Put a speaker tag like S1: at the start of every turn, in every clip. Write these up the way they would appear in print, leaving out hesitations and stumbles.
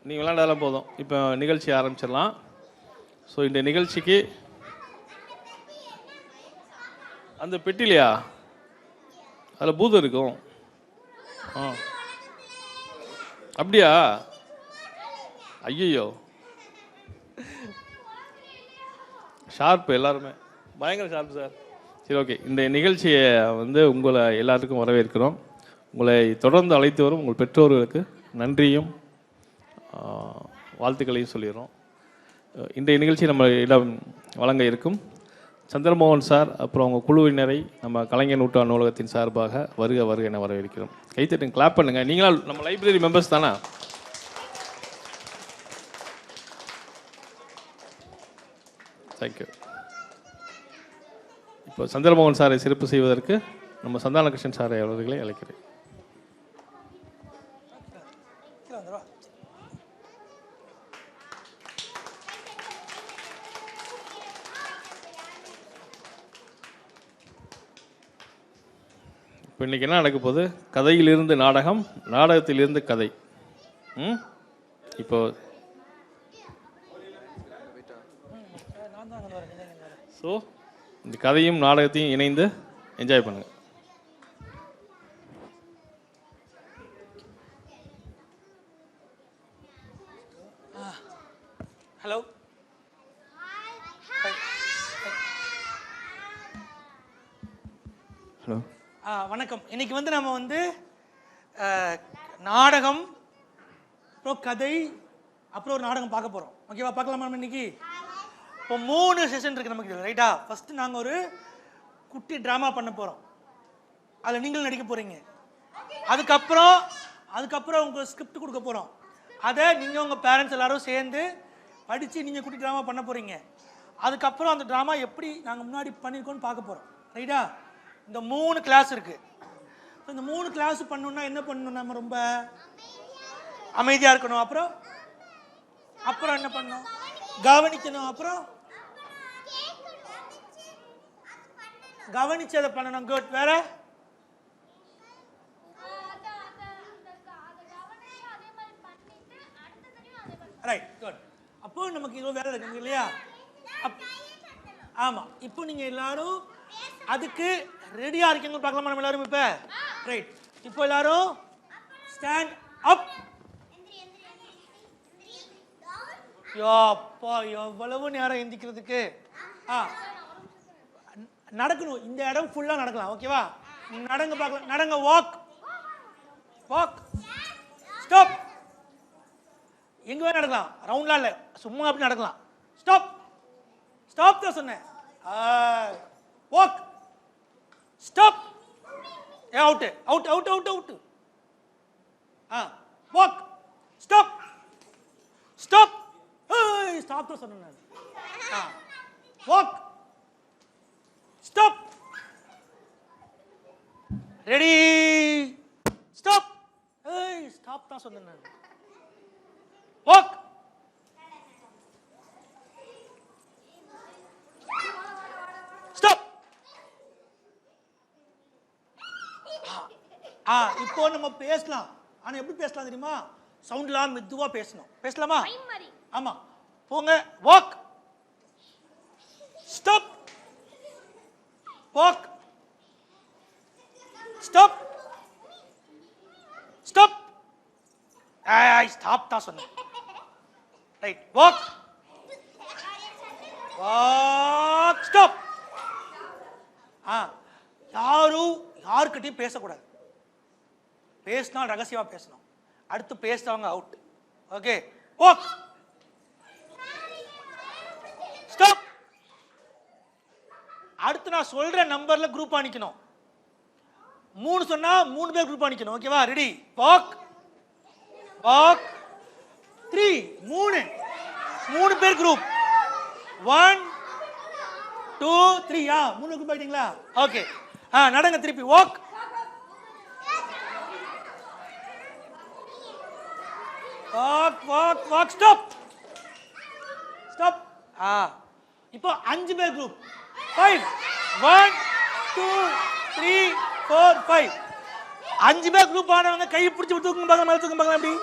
S1: நீங்கள் விளையாண்டாலும் போதும். இப்போ நிகழ்ச்சி ஆரம்பிச்சிடலாம். ஸோ இந்த நிகழ்ச்சிக்கு அந்த பெட்டிலையா அதில் பூதம் இருக்கும். அப்படியா? ஐயோ, ஷார்ப்பு எல்லாருமே பயங்கர ஷார்ப்பு சார். சரி, ஓகே. இந்த நிகழ்ச்சியை உங்களை எல்லாத்துக்கும் வரவேற்கிறோம். உங்களை தொடர்ந்து அழைத்து வரும் உங்கள் பெற்றோர்களுக்கு நன்றியும் வாழ்த்துக்களையும் சொல்லிடுறோம். இன்றைய நிகழ்ச்சி நம்ம இடம் வழங்க இருக்கும் சந்திரமோகன் சார், அப்புறம் உங்கள் குழுவினரை நம்ம கலைஞர் நூற்றாண்டு நூலகத்தின் சார்பாக வருக வருக என வரவேற்கிறோம். கைத்தட்டுங்க, கிளாப் பண்ணுங்கள். நீங்களா நம்ம லைப்ரரி மெம்பர்ஸ் தானே? தேங்க்யூ. இப்போ சந்திரமோகன் சாரை சிறப்பு செய்வதற்கு நம்ம சந்தானகிருஷ்ணன் சாரை அவர்களை அழைக்கிறேன். இப்போ இன்றைக்கி என்ன நடக்க போகுது? கதையிலிருந்து நாடகம், நாடகத்திலிருந்து கதை. இப்போ ஸோ இந்த கதையும் நாடகத்தையும் இணைந்து என்ஜாய் பண்ணுங்க.
S2: ஹலோ,
S3: ஹலோ,
S2: வணக்கம். இன்னைக்கு நம்ம நாடகம், அப்புறம் கதை, அப்புறம் ஒரு நாடகம் பார்க்க போகிறோம். ஓகேவா? பார்க்கலாமா? நம்ம இன்னைக்கு இப்போ 3 செஷன் இருக்குது நமக்கு இதில், ரைட்டா? ஃபஸ்ட்டு நாங்கள் ஒரு குட்டி ட்ராமா பண்ண போகிறோம். அதில் நீங்களும் நடிக்க போகிறீங்க. அதுக்கப்புறம் உங்களுக்கு ஸ்கிரிப்ட் கொடுக்க போகிறோம். அதை நீங்கள் உங்கள் பேரண்ட்ஸ் எல்லோரும் சேர்ந்து படித்து நீங்கள் குட்டி ட்ராமா பண்ண போகிறீங்க. அதுக்கப்புறம் அந்த ட்ராமா எப்படி நாங்கள் முன்னாடி பண்ணியிருக்கோன்னு பார்க்க போகிறோம், ரைட்டா? இந்த 3 கிளாஸ் இருக்குது. இந்த 3 கிளாஸ் பண்ணணுன்னா என்ன பண்ணணும்? நம்ம ரொம்ப அமைதியாக இருக்கணும். அப்புறம் என்ன பண்ணணும்? கவனிக்கணும். அப்புறம் கவனிச்சதை பண்ணணும். குட். வேற? Right, good. அப்போ நமக்கு இது வேலை இருக்கு இல்லையா? ஆமாம். இப்போ நீங்கள் எல்லாரும் அதுக்கு ரெடியாக இருக்கீங்க பார்க்கலாமா நம்ம எல்லாரும்? இப்போ ரைட். இப்போ எல்லாரும் ஸ்டாண்ட் அப். யோப்பா, எவ்வளவு நேரம் எந்திக்கிறதுக்கு. நடக்கணும். இந்த இடம் ஃபுல்லாக நடக்கலாம். ஓகேவா? நடங்க பார்க்கலாம். நடங்க. Walk walk. ஸ்டாப். எங்கே வேணும் நடக்கலாம். ரவுண்ட்லாம் இல்லை, சும்மா அப்படி நடக்கலாம். ஸ்டாப். ஸ்டாப் தான் சொன்னேன். Walk. Stop. Out out out out out. Walk. Stop. Stop. Stop தான் சொன்னேன். Walk. Stop. Ready. Stop. Stop தான் சொன்னேன். வாக். ஸ்டாப். இப்போ நம்ம பேசலாம். ஆனா எப்படி பேசலாம் தெரியுமா? சவுண்ட்லாம் மெதுவா பேசணும். பேசலாமா? ஆமா. போங்க. Walk. Stop. Walk. Stop. Stop. Stop தான் சொன்னேன். ரைட். வாக். வாக். ஸ்டாப். யாருக்கிட்டையும் பேசக்கூடாது. பேசினா ரகசியமா பேசணும். அடுத்து பேசுறவங்க அவுட். ஓகே? வாக். ஸ்டாப். அடுத்து நான் சொல்ற நம்பர்ல குரூப் நிக்கணும். 3 சொன்னா 3 பேர் குரூப் நிக்கணும். ஓகேவா? ரெடி? வாக். வாக். 3. 3 பேர் குரூப். 1 2 3. 3 குரூப் ஆயிட்டீங்களா? ஓகே. நடங்க திருப்பி. Walk. Walk walk walk. Stop. Stop. இப்போ 5 பேர் குரூப். 5. 1 2 3 4 5. 5 பேர் குரூப் ஆனவங்க கை பிடிச்சி தூக்குங்க பார்க்கலாம். மேல தூக்குங்க பார்க்கலாம். அப்படி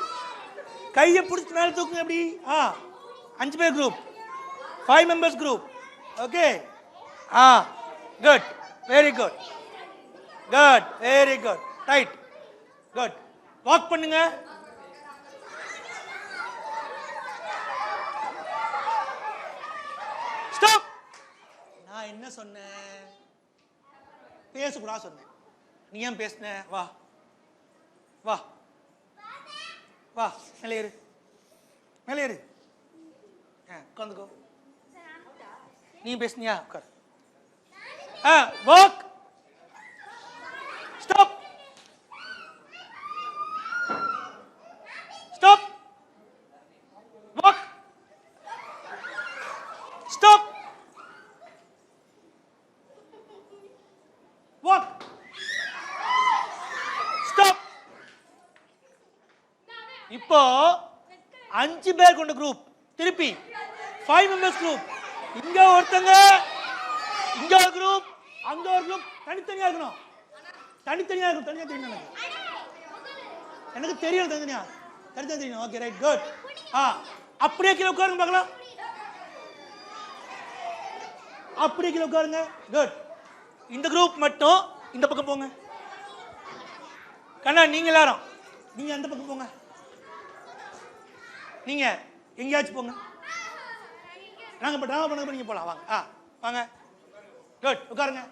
S2: கையை பிடிச்சி மேலே தூக்குங்க எப்படி 5 பேர் group 5 members group okay good very good very good right good walk பண்ணுங்க ஸ்டாப் நான் என்ன சொன்னேன் பேசக்கூடாது சொன்னேன் நீ ஏன் பேசுன வா வா வா மேலே ஏறு மேலே ஏறு உட்காந்துக்கோ நீ பேசுனியா உட்கார் walk stop stop walk stop walk stop இப்போ 5 பேர் கொண்ட குரூப் திருப்பி 5 members group இங்க ஒருத்தங்க இங்க ஒரு குரூப் அங்க ஒரு குரூப் தனித்தனியா இருக்கணும் தனித்தனியா இருக்கும் தனியா தெரியணும் எனக்கு தெரியும் தனித்தனியா தெரியும் ஓகே ரைட் குட் அப்படியே கீழே உட்காருங்க பார்க்கலாம் அப்படியே கீழே உட்காருங்க குட் இந்த குரூப் மட்டும் இந்த பக்கம் போங்க கண்ணா நீங்க எல்லாரும் நீங்க அந்த பக்கம் போங்க நீங்க எங்கேயாச்சும் போங்க நாங்க இப்போ ட்ராமா பண்ண நீங்க போலாம் வாங்க வாங்க குட் உட்காருங்க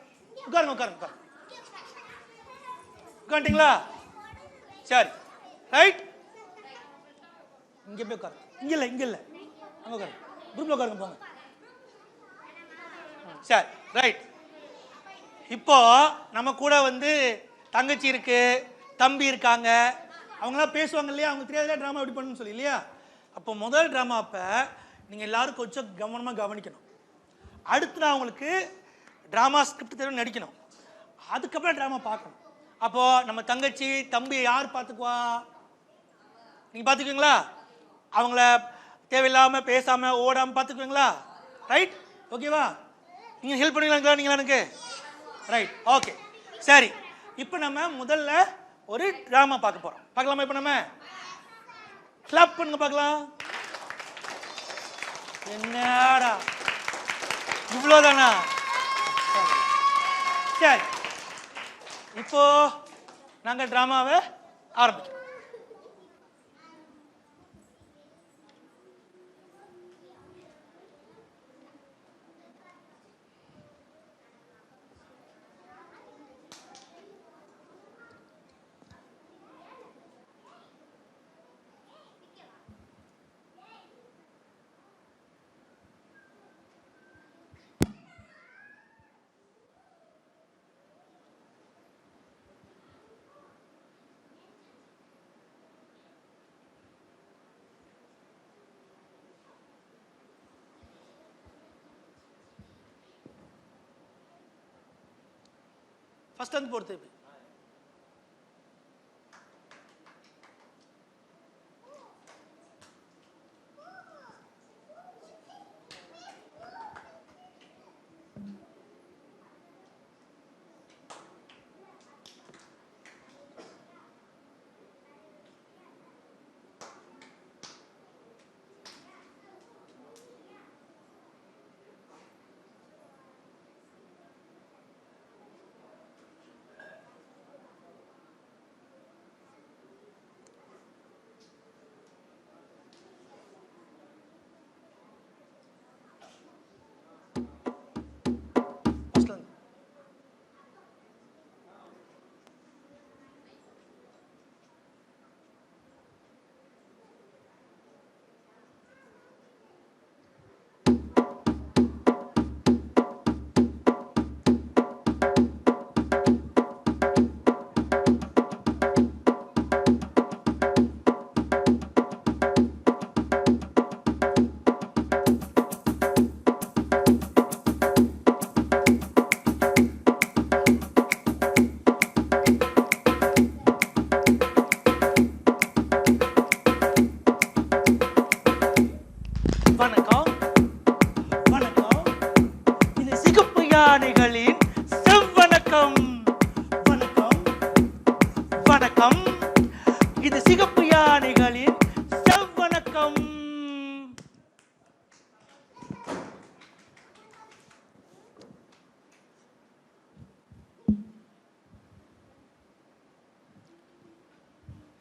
S2: உட்காருங்க உட்காருங்க உட்காருங்க உட்காந்துட்டீங்களா சரி ரைட் இங்கே போய் உட்காருங்க இங்கே இல்லை அங்கே உட்காருங்க குரூப்ல உட்காருங்க போங்க சரி ரைட் இப்போ நம்ம கூட வந்து தங்கச்சி இருக்கு தம்பி இருக்காங்க அவங்களாம் பேசுவாங்க இல்லையா அவங்க தெரியாத ட்ராமா எப்படி பண்ணணும்னு சொல்லி இல்லையா அப்போ முதல் ட்ராமா அப்போ நீங்கள் எல்லாரும் கொஞ்சம் கவனமாக கவனிக்கணும் அடுத்து நான் உங்களுக்கு ட்ராமா ஸ்கிரிப்ட் தெரியும் நடிக்கணும் அதுக்கப்புறம் ட்ராமா பார்க்கணும் அப்போது நம்ம தங்கச்சி தம்பியை யார் பார்த்துக்குவா நீங்கள் பார்த்துக்குவீங்களா அவங்கள தேவையில்லாமல் பேசாமல் ஓடாமல் பார்த்துக்குவீங்களா ரைட் ஓகேவா நீங்கள் ஹெல்ப் பண்ணுவீங்களா நீங்களா எனக்கு ரைட் ஓகே சரி இப்போ நம்ம முதல்ல ஒரு ட்ராமா பார்க்க போகிறோம் பார்க்கலாமா இப்போ நம்ம கிளாப் பண்ணுங்க பார்க்கலாம் என்னடா இவ்வளோதானா சரி இப்போ நாங்கள் ட்ராமாவை ஆரம்பிக்கிறோம் ஃபர்ஸ்ட் வந்து பொறுத்து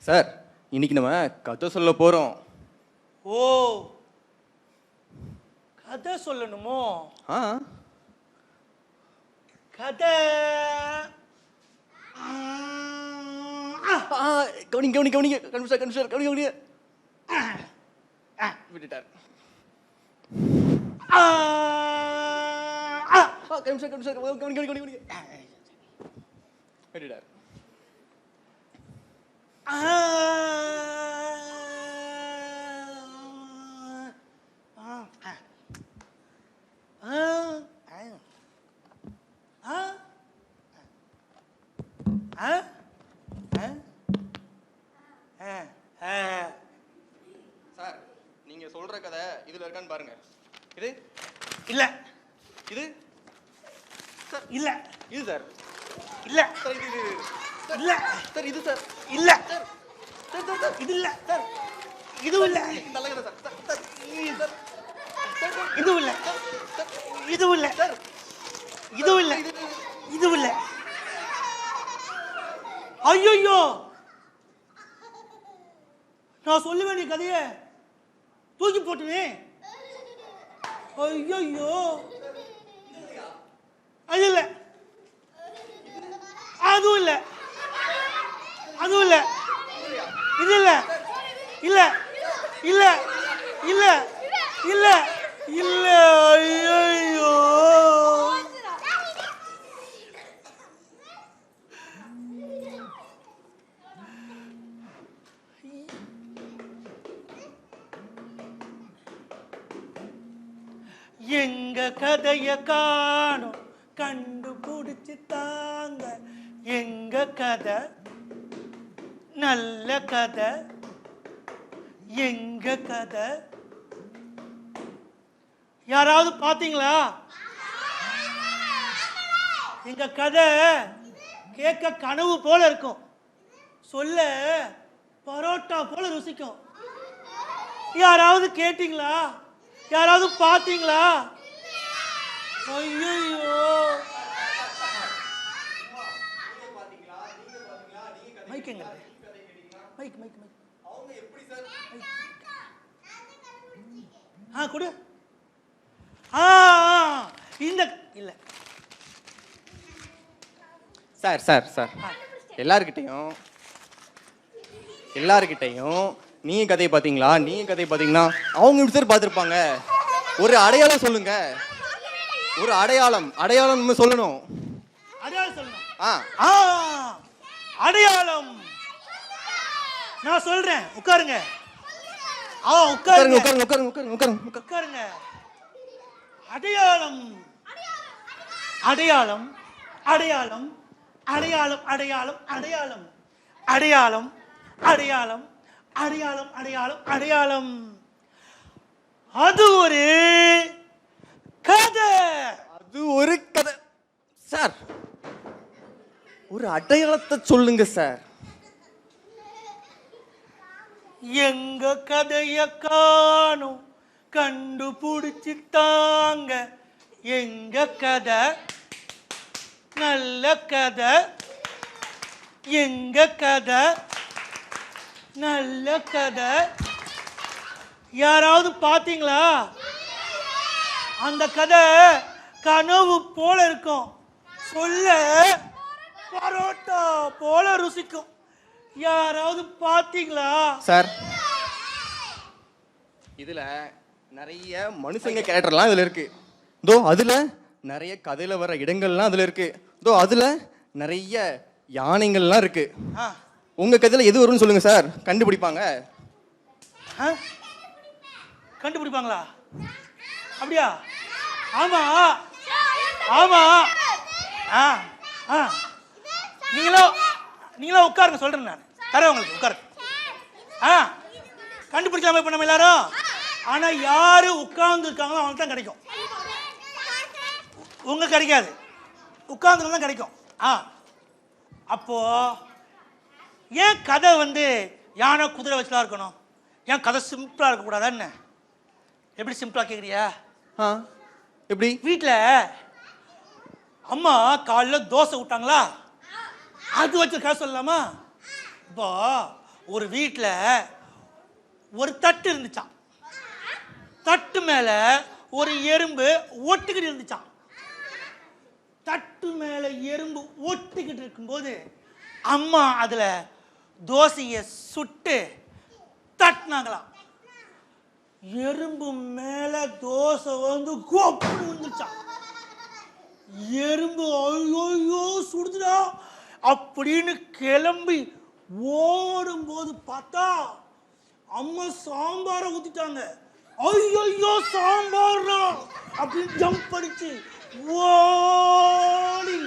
S3: சார் இன்னைக்கு நம்ம கதை சொல்ல போறோம்.
S2: ஓ, கதை சொல்லணுமோ?
S3: ஆ
S2: கதை.
S3: கவனிங்க கவனிங்க கவனிங்க கன்ஃபியூசர் கன்ஃபியூசர் கவனிங்க கவனிங்க. விட்டுட்டார். கன்ஃபியூசர் கன்ஃபியூசர் கவனிங்க கவனிங்க கவனிங்க. விட்டுட்டார். சார் நீங்க சொல்ற கதை இதுல இருக்கான்னு பாருங்க. இது
S2: இல்ல,
S3: இது சார்
S2: இல்ல,
S3: இது சார்
S2: இல்ல,
S3: சார் இது இது
S2: இல்ல,
S3: சார் இது சார்
S2: இல்ல,
S3: சார் சார் சார் சார்
S2: இது இல்ல,
S3: சார்
S2: இதுவும் இல்ல,
S3: நல்ல கதை சார் சார் சார் சார்
S2: இதுவும் இல்ல, இதுவும் இல்ல, இதுவும் இல்ல, இதுவும் இல்ல. ஐயோ, நான் சொல்ல வேண்டிய கதையை தூக்கி போட்டுனே. ஐயோ, அது இல்ல, அதுவும் இல்ல, அதுவும் இல்ல, இது இல்ல, இல்ல, இல்ல, இல்ல, இல்ல, இல்ல. ஐயோ, எங்க கதைய காணோம், கண்டுபிடிச்சு தாங்க. எங்க கதை நல்ல கதை, எங்க கதை. யாராவது பாத்தீங்களா? எங்க கதை கேட்க கனவு போல இருக்கும், சொல்ல பரோட்டா போல ருசிக்கும். யாராவது கேட்டீங்களா? யாராவது பாத்தீங்களா? ஐயோ, மைக் எங்க? Mic mic mic. கொடு. இந்த இல்ல
S3: சார் சார் சார் எல்லார்கிட்டையும் நீங்க கதையை பாத்தீங்களா, நீங்க கதையை பாத்தீங்கன்னா அவங்க எப்படி சார் பார்த்துருப்பாங்க? ஒரு அடையாளம் சொல்லுங்க. ஒரு அடையாளம் அடையாளம் சொல்லணும்.
S2: அடையாளம் சொல்லணும். அடையாளம் நான் சொல்றேன். உட்காருங்க.
S3: உட்காருங்க உட்காருங்க உட்காருங்க உட்காருங்க உட்காருங்க
S2: உட்காருங்க. அடையாளம் அடையாளம் அடையாளம் அடையாளம் அடையாளம் அடையாளம் அடையாளம் அடையாளம் அடையாளம் அடையாளம் அடையாளம். அது ஒரு கதை.
S3: அது ஒரு கதை. சார் ஒரு அடையாளத்தை சொல்லுங்க சார்.
S2: எங்க கதைய காணும், கண்டுபிடிச்சு தாங்க. எங்க கதை நல்ல கதை, எங்க கதை நல்ல கதை. யாராவது பாத்தீங்களா? அந்த கதை கனவு போல இருக்கும், சொல்ல பரோட்டா போல ருசிக்கும். யாராவது பாத்தீங்களா?
S3: சார் இதுல நிறைய மனுஷங்க கேரக்டர்லாம் இதுல இருக்கு. இதோ அதுல நிறைய கதையில வர இடங்கள்லாம் அதுல இருக்கு. இதோ அதுல நிறைய யானைகள்லாம் இருக்கு. உங்க கதையில எது வரும்னு சொல்லுங்க சார், கண்டுபிடிப்பாங்க.
S2: கண்டுபிடிப்பாங்களா? அப்படியா? ஆமா ஆமா. நீங்களும் உட்காருங்க, சொல்றேன் நான் தரேன் உங்களுக்கு. உட்காருங்க. கண்டுபிடிச்சாம இப்ப நம்ம எல்லாரும். ஆனா யாரு உட்கார்ந்து இருக்காங்களோ அவங்களுக்கு தான் கிடைக்கும், உங்க கிடைக்காது. உட்கார்ந்து தான் கிடைக்கும். அப்போ ஏன் கதை யானை குதிரை வச்சுலாம் இருக்கணும்? ஏன் கதை சிம்பிளா இருக்க கூடாதா என்ன? எப்படி சிம்பிளா கேக்குறியா?
S3: எப்படி?
S2: வீட்டுல அம்மா காலைல தோசை விட்டாங்களா, அது வச்சு கதை சொல்லலாமா? இப்போ ஒரு வீட்டில் ஒரு தட்டு இருந்துச்சான். தட்டு மேல ஒரு எறும்பு ஒட்டிக்கிட்டு இருந்துச்சான். தட்டு மேல எறும்பு ஒட்டிக்கிட்டு இருக்கும்போது அம்மா அதுல தோசையை சுட்டு தட்டினாங்களாம். எறும்பு மேல தோசை வந்து கோப்புன்னு வந்துச்சான். எறும்பு ஐயோ சுடுதுடா அப்படின்னு கிளம்பி ஓடும்போது பார்த்தா அம்மா சாம்பாரை ஊத்திட்டாங்க. ஐயோ சாம்பாரா அப்படின்னு ஜம்ப் அடிச்சு ஓடி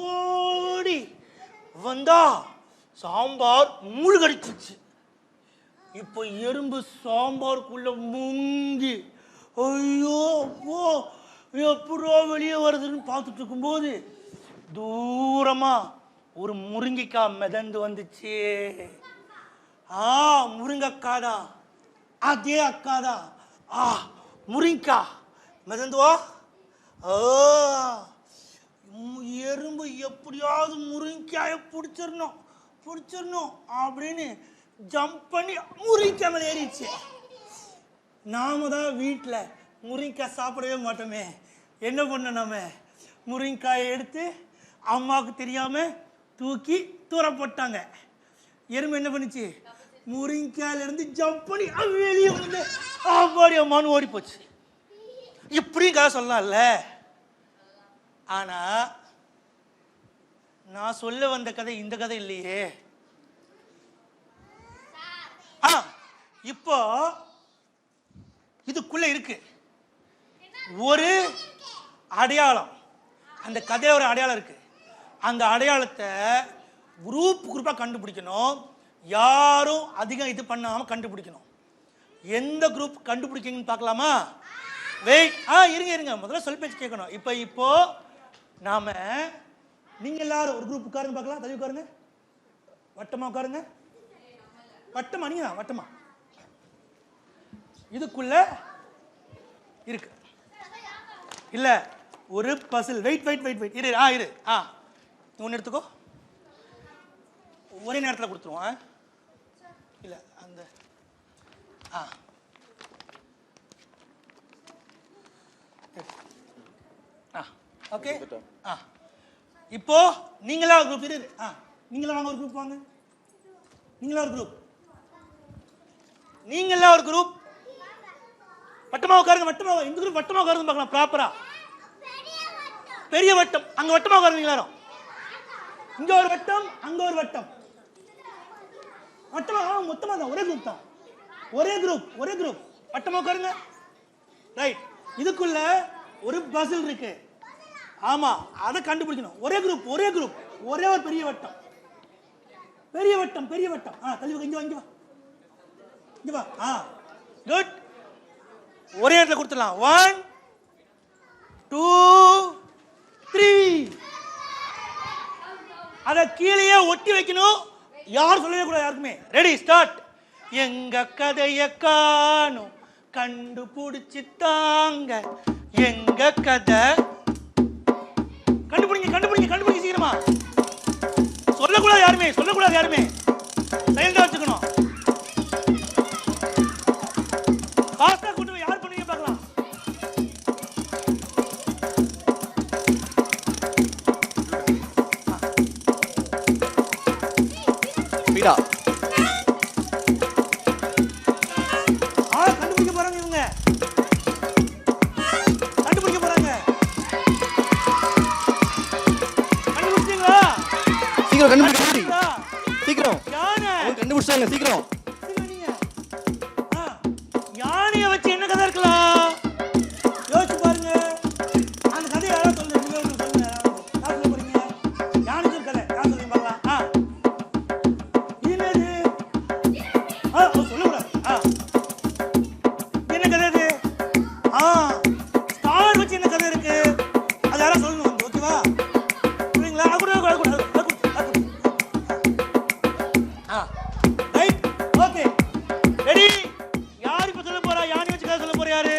S2: ஓடி வந்தா சாம்பார் மூழ்கடிச்சிச்சு. இப்போ எறும்பு சாம்பாருக்குள்ள முங்கி ஐயோ அப்போ எப்படா வெளியே வருதுன்னு பார்த்துட்டு இருக்கும்போது தூரமா ஒரு முருங்கைக்காய் மிதந்து வந்துச்சு. முருங்கைக்காய் தான், அதே அக்கா தான். முருங்கைக்காய் மிதந்துவா. எறும்பு எப்படியாவது முருங்கைக்காயை பிடிச்சிடணும் அப்படின்னு ஜம்ப் பண்ணி முருங்கைக்காய் மேலே ஏறிடுச்சு. நாம தான் வீட்டில் முருங்கைக்காய் சாப்பிடவே மாட்டோமே. என்ன பண்ண நம்ம முருங்கைக்காயை எடுத்து அம்மாவுக்கு தெரியாம தூக்கி தூர போட்டாங்க. எறும்பு என்ன பண்ணுச்சு? முருங்கைக்காயில இருந்து ஜம்ப் பண்ணி வெளியே வந்து ஆப்பாடி அம்மானு ஓடி போச்சு. இப்படியும் கதை சொல்லலாம்ல. ஆனா நான் சொல்ல வந்த கதை இந்த கதை இல்லையே. இப்போ இதுக்குள்ள இருக்கு ஒரு அடையாளம். அந்த கதையில ஒரு அடையாளம் இருக்கு. அந்த அடையாளத்தை குரூப்பா கண்டுபிடிக்கணும். யாரும் அதிகம் இது பண்ணாம கண்டுபிடிக்கணும். எந்த குரூப் கண்டுபிடிக்கீங்கன்னு பார்க்கலாமா? வெயிட். இருங்க முதல்ல சொல் பேச்சு கேட்கணும். இப்போ நாம நீங்க எல்லாரும் ஒரு குரூப் உட்காருங்க பார்க்கலாம். தள்ளி உட்காருங்க. வட்டமா உட்காருங்க. வட்டமா நீங்க வட்டமா. இதுக்குள்ள இருக்கு இல்ல ஒரு பசில். வெயிட் இரு. இரு. ஒன்னு எடுத்துக்கோ. ஒரே நேரத்தில் கொடுத்துருவோம். இல்ல அந்த ஓகே. இப்போ நீங்களா ஒரு குரூப். இரு. நீங்களா வாங்க ஒரு குரூப். வாங்க நீங்களா ஒரு குரூப். நீங்களா ஒரு குரூப். வட்டமா உட்காருங்க. வட்டமா இந்த குரூப் வட்டமா உட்காருங்க பார்க்கலாம். ப்ராப்பரா பெரிய வட்டம். அங்க வட்டமா உட்காருங்க எல்லாரும். இங்க ஒரு வட்டம், அங்க ஒரு வட்டம். வட்டமா மொத்தமா தான். ஒரே குரூப் தான். ஒரே குரூப். வட்டமா உட்காருங்க. ரைட். இதுக்குள்ள ஒரு பசில் இருக்கு. ஆமா, அதை கண்டுபிடிக்கணும். ஒரே குரூப். ஒரே ஒரு பெரிய வட்டம். தள்ளி இங்க வா. குட். ஒரே இடத்துல கொடுத்துடலாம். 1 2 3. அத கீழே ஒட்டி வைக்கணும். யார் சொல்லவே கூடாது யாருக்குமே. Ready start. எங்க கதைய காணும் கண்டுபிடிச்சு தாங்க. எங்க கதை கண்டுபிடிங்க சீக்கிரமா. சொல்லக்கூடாது யாருமே. சைலண்டா வச்சுக்கணும். பாஸ்டா கூட்டு யார் பண்ணுவீங்க பார்க்கலாம்.
S3: பீடா.
S2: கண்டுபிடிக்க போறாங்க இவங்க. கண்டுபிடிச்சிட்டீங்களா?
S3: சீக்கிரம் கண்டுபிடிச்சாங்க. சீக்கிரம்.
S2: யானைய வச்சு என்ன கதை இருக்கலாம் யோசிச்சு பாருங்க. அந்த கதை யாராவது சொல்லுங்க. யார் சொல்ல போறீங்க? யானைக்கு கதை யார் சொல்லுங்க பார்க்கலாம். என்னது? சொல்லக்கூடாது. என்ன கதை இது? ஸ்டார் வச்சு என்ன கதை இருக்கு? அது யாராவது சொல்லணும். ஓகேவா? புரியுங்களா? ரைட். ஓகே. ரெடி. யார் இப்ப சொல்ல போறா? யானை வச்சு கதை சொல்ல போற யாரு?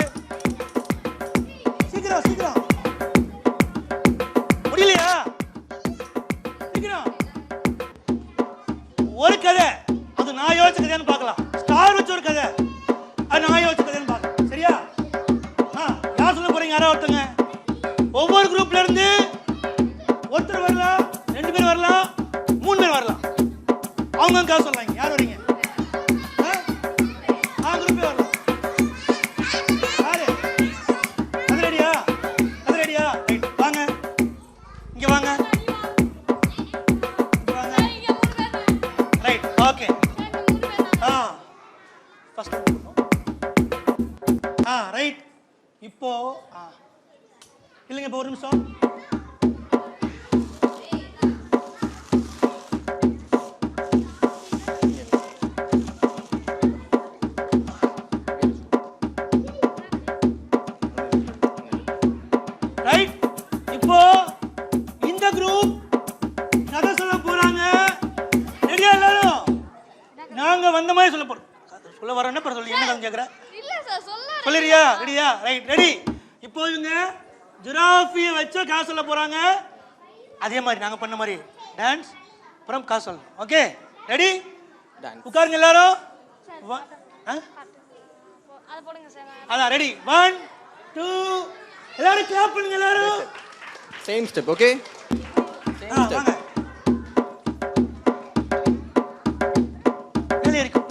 S2: சீக்கிரம். முடியலையா? சீக்கிரம். ஒரு கதை. அது கதையான்னு பார்க்கலாம். ஸ்டார் வச்சு ஒரு கதை, அது நாயை வச்சு கதையான்னு பார்க்கலாம். சரியா? யார் சொல்ல போறீங்க? யாரா ஒருத்தங்க. ஒவ்வொரு குரூப்ல இருந்து ஒருத்தர் வரலாம், 2 பேர் வரலாம், 3 பேர் வரலாம். அவங்க காசு சொல்றாங்க. யார் வரீங்க? குரூப்பே வரலாம். யாரு? அது ரெடியா? அது ரெடியா? ரைட், வாங்க இங்க வாங்க. Right, okay. First right. இப்போ இல்லைங்க, இப்போ ஒரு நிமிஷம். ரைட், இப்போ இந்த குரூப் கதை சொல்ல போறாங்க. ரெடியா எல்லாரும்? நாங்க வந்த மாதிரி சொல்ல போறோம். சொல்ல வரேன்னு பிறகு சொல்லி என்ன கதை கேட்குற? சொல்லிறியா? ரெடியா? Right, ready. இப்போ இவங்க ஜிராஃபியை வச்சு காசு சொல்ல போறாங்க. அதே மாதிரி நாங்க பண்ண மாதிரி டான்ஸ், அப்புறம் காசு சொல்லணும். Okay, ready? உட்காருங்க எல்லாரும். அதான் ரெடி. 1 2 எல்லாரும் கிளாப் பண்ணுங்க. எல்லாரும்
S3: சேம் ஸ்டெப். ஓகே,
S2: வாங்க. வெளியே இருக்கு.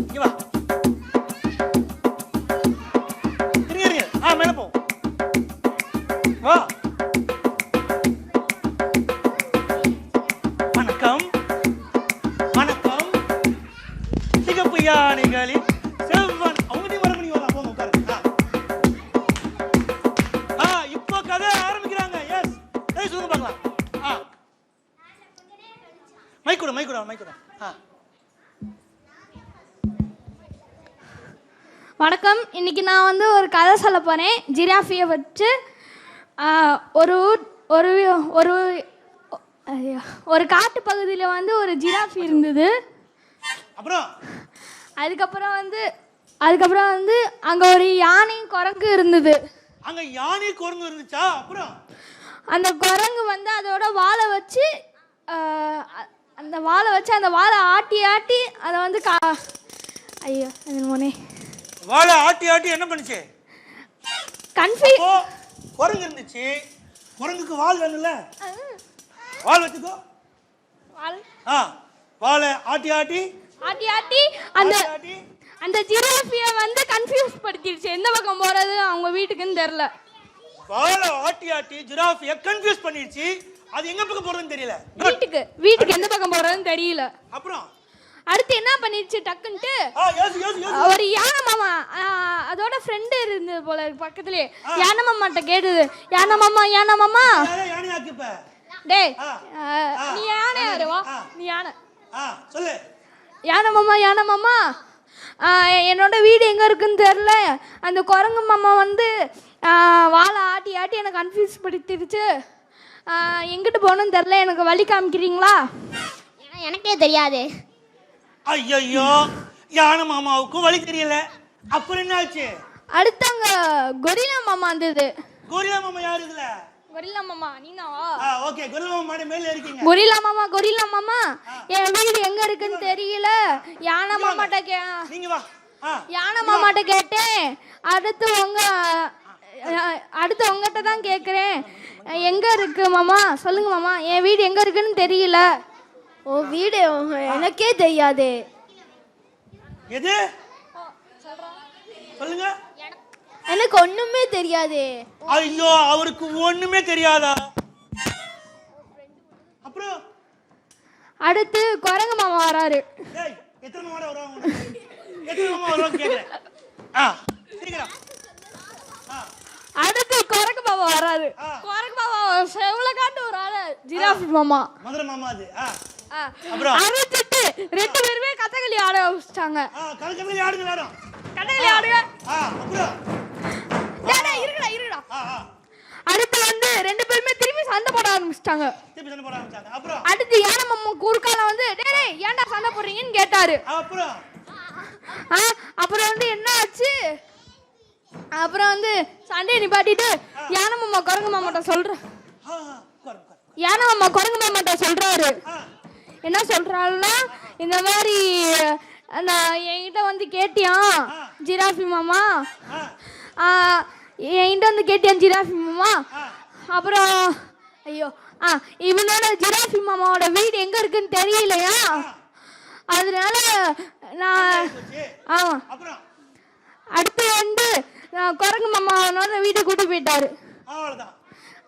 S2: இங்க வா. இருங்க. மேல போ. வா. வணக்கம் வணக்கம். சிகப்பு யானைகளின் செவ்வன். அவங்க நீ வர முடியும். போங்க உட்காருங்க. இப்போ கதை ஆரம்பிக்கிறாங்க. எஸ், சொல்லுங்க பார்க்கலாம். மைக் கூட.
S4: வணக்கம். இன்னைக்கு நான் வந்து ஒரு கதை சொல்ல போகிறேன். ஜிராஃபியை வச்சு ஒரு ஒரு ஒரு ஒரு காட்டு பகுதியில் வந்து ஒரு ஜிராஃபி இருந்தது. அதுக்கப்புறம் வந்து அங்கே ஒரு யானை குரங்கு இருந்தது.
S2: அங்கே யானை குரங்கு இருந்துச்சா? அப்புறம்
S4: அந்த குரங்கு வந்து அதோட வாழை வச்சு அந்த வாழை ஆட்டி அதை வந்து ஐயோ மோனே
S2: வாழை ஆட்டி என்ன பண்ணுச்சு? குரங்கு இருந்துச்சு. குரங்குக்கு வால் வேணும்ல, வால் வச்சுக்கோ. வாழை ஆட்டி
S4: அந்த ஜிராஃபியை வந்து கன்ஃபியூஸ் படுத்திடுச்சு. எந்த பக்கம் போறது அவங்க வீட்டுக்குன்னு தெரியல.
S2: வாழை ஆட்டி ஜிராஃபியை கன்ஃபியூஸ் பண்ணிடுச்சு. அது எங்க பக்கம் போறதுன்னு தெரியல.
S4: வீட்டுக்கு எந்த பக்கம் போறதுன்னு தெரியல.
S2: அப்புறம்
S4: அடுத்து என்ன பண்ணிடுச்சு? டக்குன்ட்டு ஒரு யானை மாமா அதோட ஃப்ரெண்டு இருந்தது போல பக்கத்துலயே. யானை மாமாட்ட கேட்டது, யானை மாமா டேய் நீ யானை யாரு? வா நீ யானை.
S2: சொல்லு.
S4: யானை மாமா என்னோட வீடு எங்க இருக்குன்னு தெரியல. அந்த குரங்கு மாமா வந்து வாழை ஆட்டி எனக்கு கன்ஃபியூஸ் படுத்திடுச்சு. எங்கிட்டு போகணும்னு தெரியல, எனக்கு வழி காமிக்கிறீங்களா?
S5: எனக்கே தெரியாது.
S2: ஐயோ, யானை மாமாவுக்கும் வழி தெரியல. அப்புறம் என்ன ஆச்சு?
S4: அடுத்து அங்க கொரில்லா மாமா வந்தது.
S2: கொரில்லா மாமா யாரு இதுல?
S4: கொரில்லா மாமா நீனாவா?
S2: ஓகே, கொரில்லா மாமா மேல இருக்கீங்க.
S4: கொரில்லா மாமா என் வீடு எங்க இருக்குன்னு தெரியல. யானை மாமாட்ட
S2: நீங்க வா.
S4: யானை மாமாட்ட கேட்டேன். அடுத்து உங்ககிட்ட தான் கேட்குறேன். எங்க இருக்கு மாமா? சொல்லுங்க மாமா, என் வீடு எங்க இருக்குன்னு தெரியல.
S5: ஓ வீடு எனக்கே தெரியாது.
S2: எது சொல்லுங்க?
S5: எனக்கு ஒண்ணுமே தெரியாது.
S2: ஐயோ, அவருக்கு ஒண்ணுமே தெரியாதா? அப்புறம்
S4: அடுத்து குரங்கு மாமா வராரு.
S2: டேய், எத்தனை மாமா வருவாங்க? எத்தனை மாமா வருவாங்க கேக்குறேன். சீக்கிரம்.
S4: அடுத்து குரங்கு மாமா வராரு. குரங்கு மாமா செவல காட்டு ஒரு ஆளு ஜிராஃபி மாமா.
S2: மதுரை மாமா அது.
S4: அப்புறம் அறுத்துட்டு 2 பேருமே கதகளி ஆட ஆரம்பிச்சிட்டாங்க.
S2: கதகளி ஆடுங்க எல்லாரும்.
S4: கதகளி ஆடுங்க.
S2: அப்புறம்
S4: டேய் இருடா. அடுத்து வந்து 2 பேருமே திரும்பி சண்டை போட ஆரம்பிச்சிட்டாங்க.
S2: அப்புறம்
S4: அடுத்து யானை மாமா குறுக்கால வந்து டேய் ஏன்டா சண்டை போடுறீங்கன்னு கேட்டாரு. அப்புறம் வந்து என்ன ஆச்சு? அப்புறம் வந்து சண்டையை நிப்பாட்டிட்டு யானை மாமா குரங்கு மாமாட்ட சொல்றேன். யானை மாமா குரங்கு மாமாட்ட சொல்றாரு. என்ன சொல்றாருன்னா, இந்த மாதிரி நான் என்கிட்ட வந்து கேட்டியான் ஜிராஃபி மாமா, என்கிட்ட வந்து கேட்டியான் ஜிராஃபி மாமா. அப்புறம் ஐயோ இவனோட ஜிராஃபி மாமாவோட வீடு எங்க இருக்குன்னு தெரியலையா, அதனால நான் அடுத்து வந்து குரங்கு மாமாவோட வீட்டை கூட்டி போயிட்டாரு.
S2: அவ்வளவுதான்,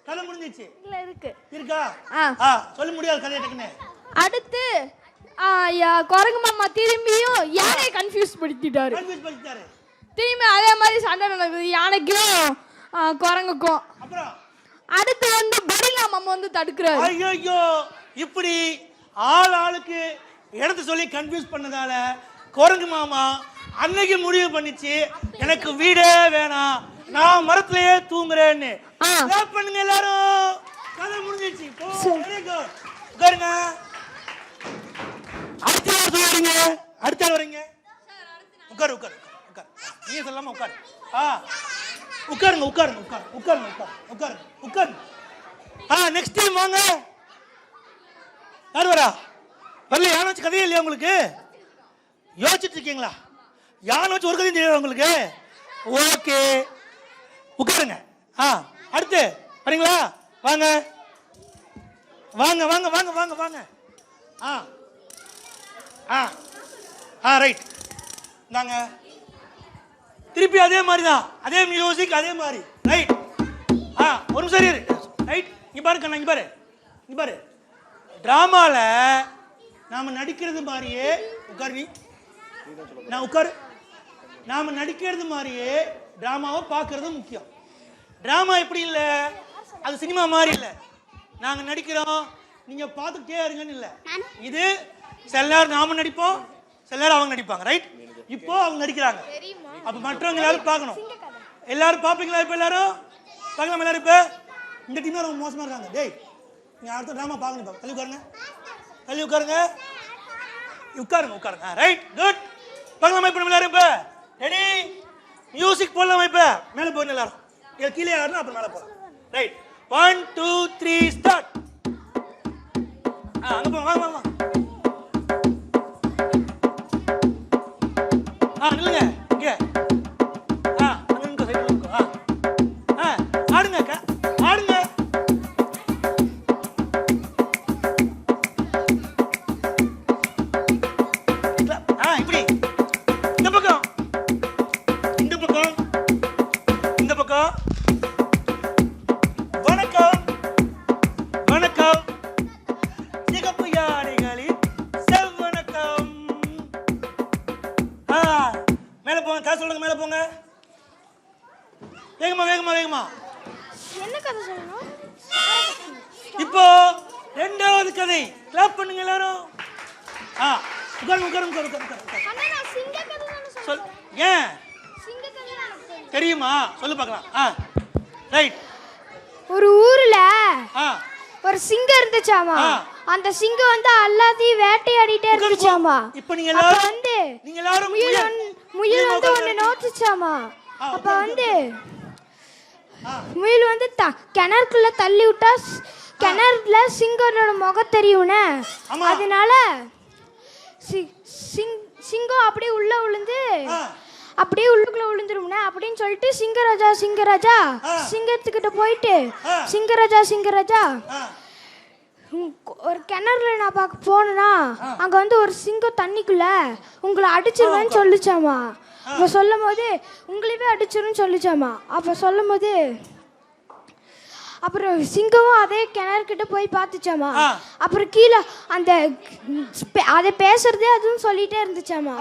S2: கதை முடிஞ்சிச்சு.
S4: இல்ல இருக்கு
S2: இருக்கா? சொல்ல முடியாது கதையை டக்குன்னு.
S4: அடுத்து குரங்கு மாமா திரும்பியும் யானை கன்ஃபியூஸ் படுத்திட்டாரு. திரும்பி அதே மாதிரி சண்டை நடக்குது யானைக்கும் குரங்குக்கும்.
S2: அப்புறம்
S4: அடுத்து வந்து பரிலா மாமா வந்து தடுக்கிறாரு.
S2: ஐயோ, இப்படி ஆளுக்கு இடத்த சொல்லி கன்ஃபியூஸ் பண்ணதால குரங்கு மாமா அன்னைக்கு முடிவு பண்ணிச்சு, எனக்கு வீடே வேணாம், நான் மரத்திலேயே தூங்குறேன்னு. பண்ணுங்க எல்லாரும், கதை முடிஞ்சிச்சு. உட்காருங்க. அடுத்த சொல்லுங்க, அடுத்த வரீங்க. உட்காரு உட்காரு உட்காரு, நீங்க சொல்லாம உட்காரு. உட்காருங்க உட்காருங்க உட்காரு உட்காருங்க உட்காருங்க உட்காருங்க. நெக்ஸ்ட் டைம் வாங்க. யார் வரா? வரல. யானை வச்சு கதையே இல்லையா உங்களுக்கு? யோசிச்சுட்டு இருக்கீங்களா? யானை வச்சு ஒரு கதையும் தெரியாது உங்களுக்கு? ஓகே, உட்காருங்க. அடுத்து வரீங்களா? வாங்க வாங்க வாங்க வாங்க வாங்க வாங்க. ரைட். நாங்க திருப்பி அதே மாதிரி தான், அதே மியூசிக் அதே மாதிரி. ரைட். ஒரு நிமிஷம் இரு. ரைட், இங்க பாரு கண்ணா, இங்க பாரு, இங்க பாரு. டிராமால நாம நடிக்கிறது மாதிரியே உட்காரு, நீ நான் உட்காரு. நாம நடிக்கிறது மாதிரியே டிராமாவை பார்க்கறது முக்கியம். டிராமா எப்படி இல்லை, அது சினிமா மாதிரி இல்லை. நாங்க நடிக்கிறோம், நீங்க பார்த்துக்கிட்டே இருங்கன்னு இல்லை. இது சில நேரம் நாம நடிப்போம், சில நேரம் அவங்க நடிப்பாங்க. ரைட், இப்போ அவங்க நடிக்கிறாங்க, அப்ப மற்றவங்க எல்லாரும் பார்க்கணும். எல்லாரும் பார்ப்பீங்களா? இப்போ எல்லாரும் பார்க்கலாம். எல்லாரும் இப்போ இந்த டீம் ரொம்ப மோசமா இருக்காங்க. டேய், நீங்க அடுத்த டிராமா பார்க்கணும். தள்ளி உட்காருங்க, தள்ளி உட்காருங்க, உட்காருங்க உட்காருங்க. Right, good. பார்க்கலாமா? இப்போ நம்ம எல்லாரும் இப்போ ரெடி? மியூசிக் போடலாமா? இப்போ மேலே போகணும் எல்லாரும். கீழே ஆடணும், அப்புறம் மேலே போகலாம். Right, 1 2 3 start. அங்க போங்க, வாங்க வாங்க. நில்லுங்க இங்க. அங்க சைடுல இருக்கு. ஆடுங்க அக்கா, ஆடுங்க. இப்படி இந்த பக்கம், இந்த பக்கம், இந்த பக்கம். வணக்கம் வணக்கம். சிகப்பு யானைகளின் செவ்வணக்கம். மேல போங்க, காசு சொல்லுங்க, மேல போங்க. வேகமா வேகமா வேகமா.
S5: என்ன கதை சொல்லணும்?
S2: இப்போ ரெண்டாவது கதை. கிளாப் பண்ணுங்க எல்லாரும். உட்காருங்க உட்காருங்க உட்காருங்க.
S5: அண்ணா, நான் சிங்க கதை தான
S2: சொல்.
S5: சொல்றேன்.
S2: ஏன்
S5: சிங்க கதை எனக்கு தெரியும்.
S2: தெரியுமா? சொல்லு பார்க்கலாம். ரைட்.
S5: ஒரு ஊர்ல
S2: ஆ
S5: ஒரு சிங்கம் இருந்துச்சாமா. அந்த சிங்கம் வந்து எல்லாத்தையும் வேட்டையாடிட்டே இருந்துச்சாமா.
S2: இப்போ நீங்க எல்லாரும்
S5: வந்து
S2: நீங்க எல்லாரும்
S5: முயல் வந்து ஒன்னு நோத்துச்சாமா. அப்ப வந்து முயல் வந்து கிணறுக்குள்ள தள்ளி விட்டா கிணறுல சிங்கத்தோட முகம் தெரியும்னே. அதனால சிங்கம் அப்படியே உள்ள விழுந்து அப்படியே உள்ளுக்குள்ள விழுந்துரும்னே அப்படின்னு சொல்லிட்டு சிங்கராஜா சிங்கராஜா சிங்கத்துக்கிட்ட போயிட்டு, சிங்கராஜா சிங்கராஜா ஒரு கிணறுல நான் பார்க்க போனேன்னா அங்க வந்து ஒரு சிங்கம் தண்ணிக்குள்ள உங்களை அடிச்சிருவேன்னு சொல்லிச்சாமா. அப்ப சொல்லும் போது உங்களையே அடிச்சிருன்னு சொல்லிச்சாமா. அப்ப சொல்லும் போது அப்புறம் சிங்கமும் அதே கிணறுக்கிட்ட போய் பார்த்துச்சாமா. அப்புறம் கீழே அந்த அதை பேசுறதே அதுவும் சொல்லிட்டே இருந்துச்சாமா.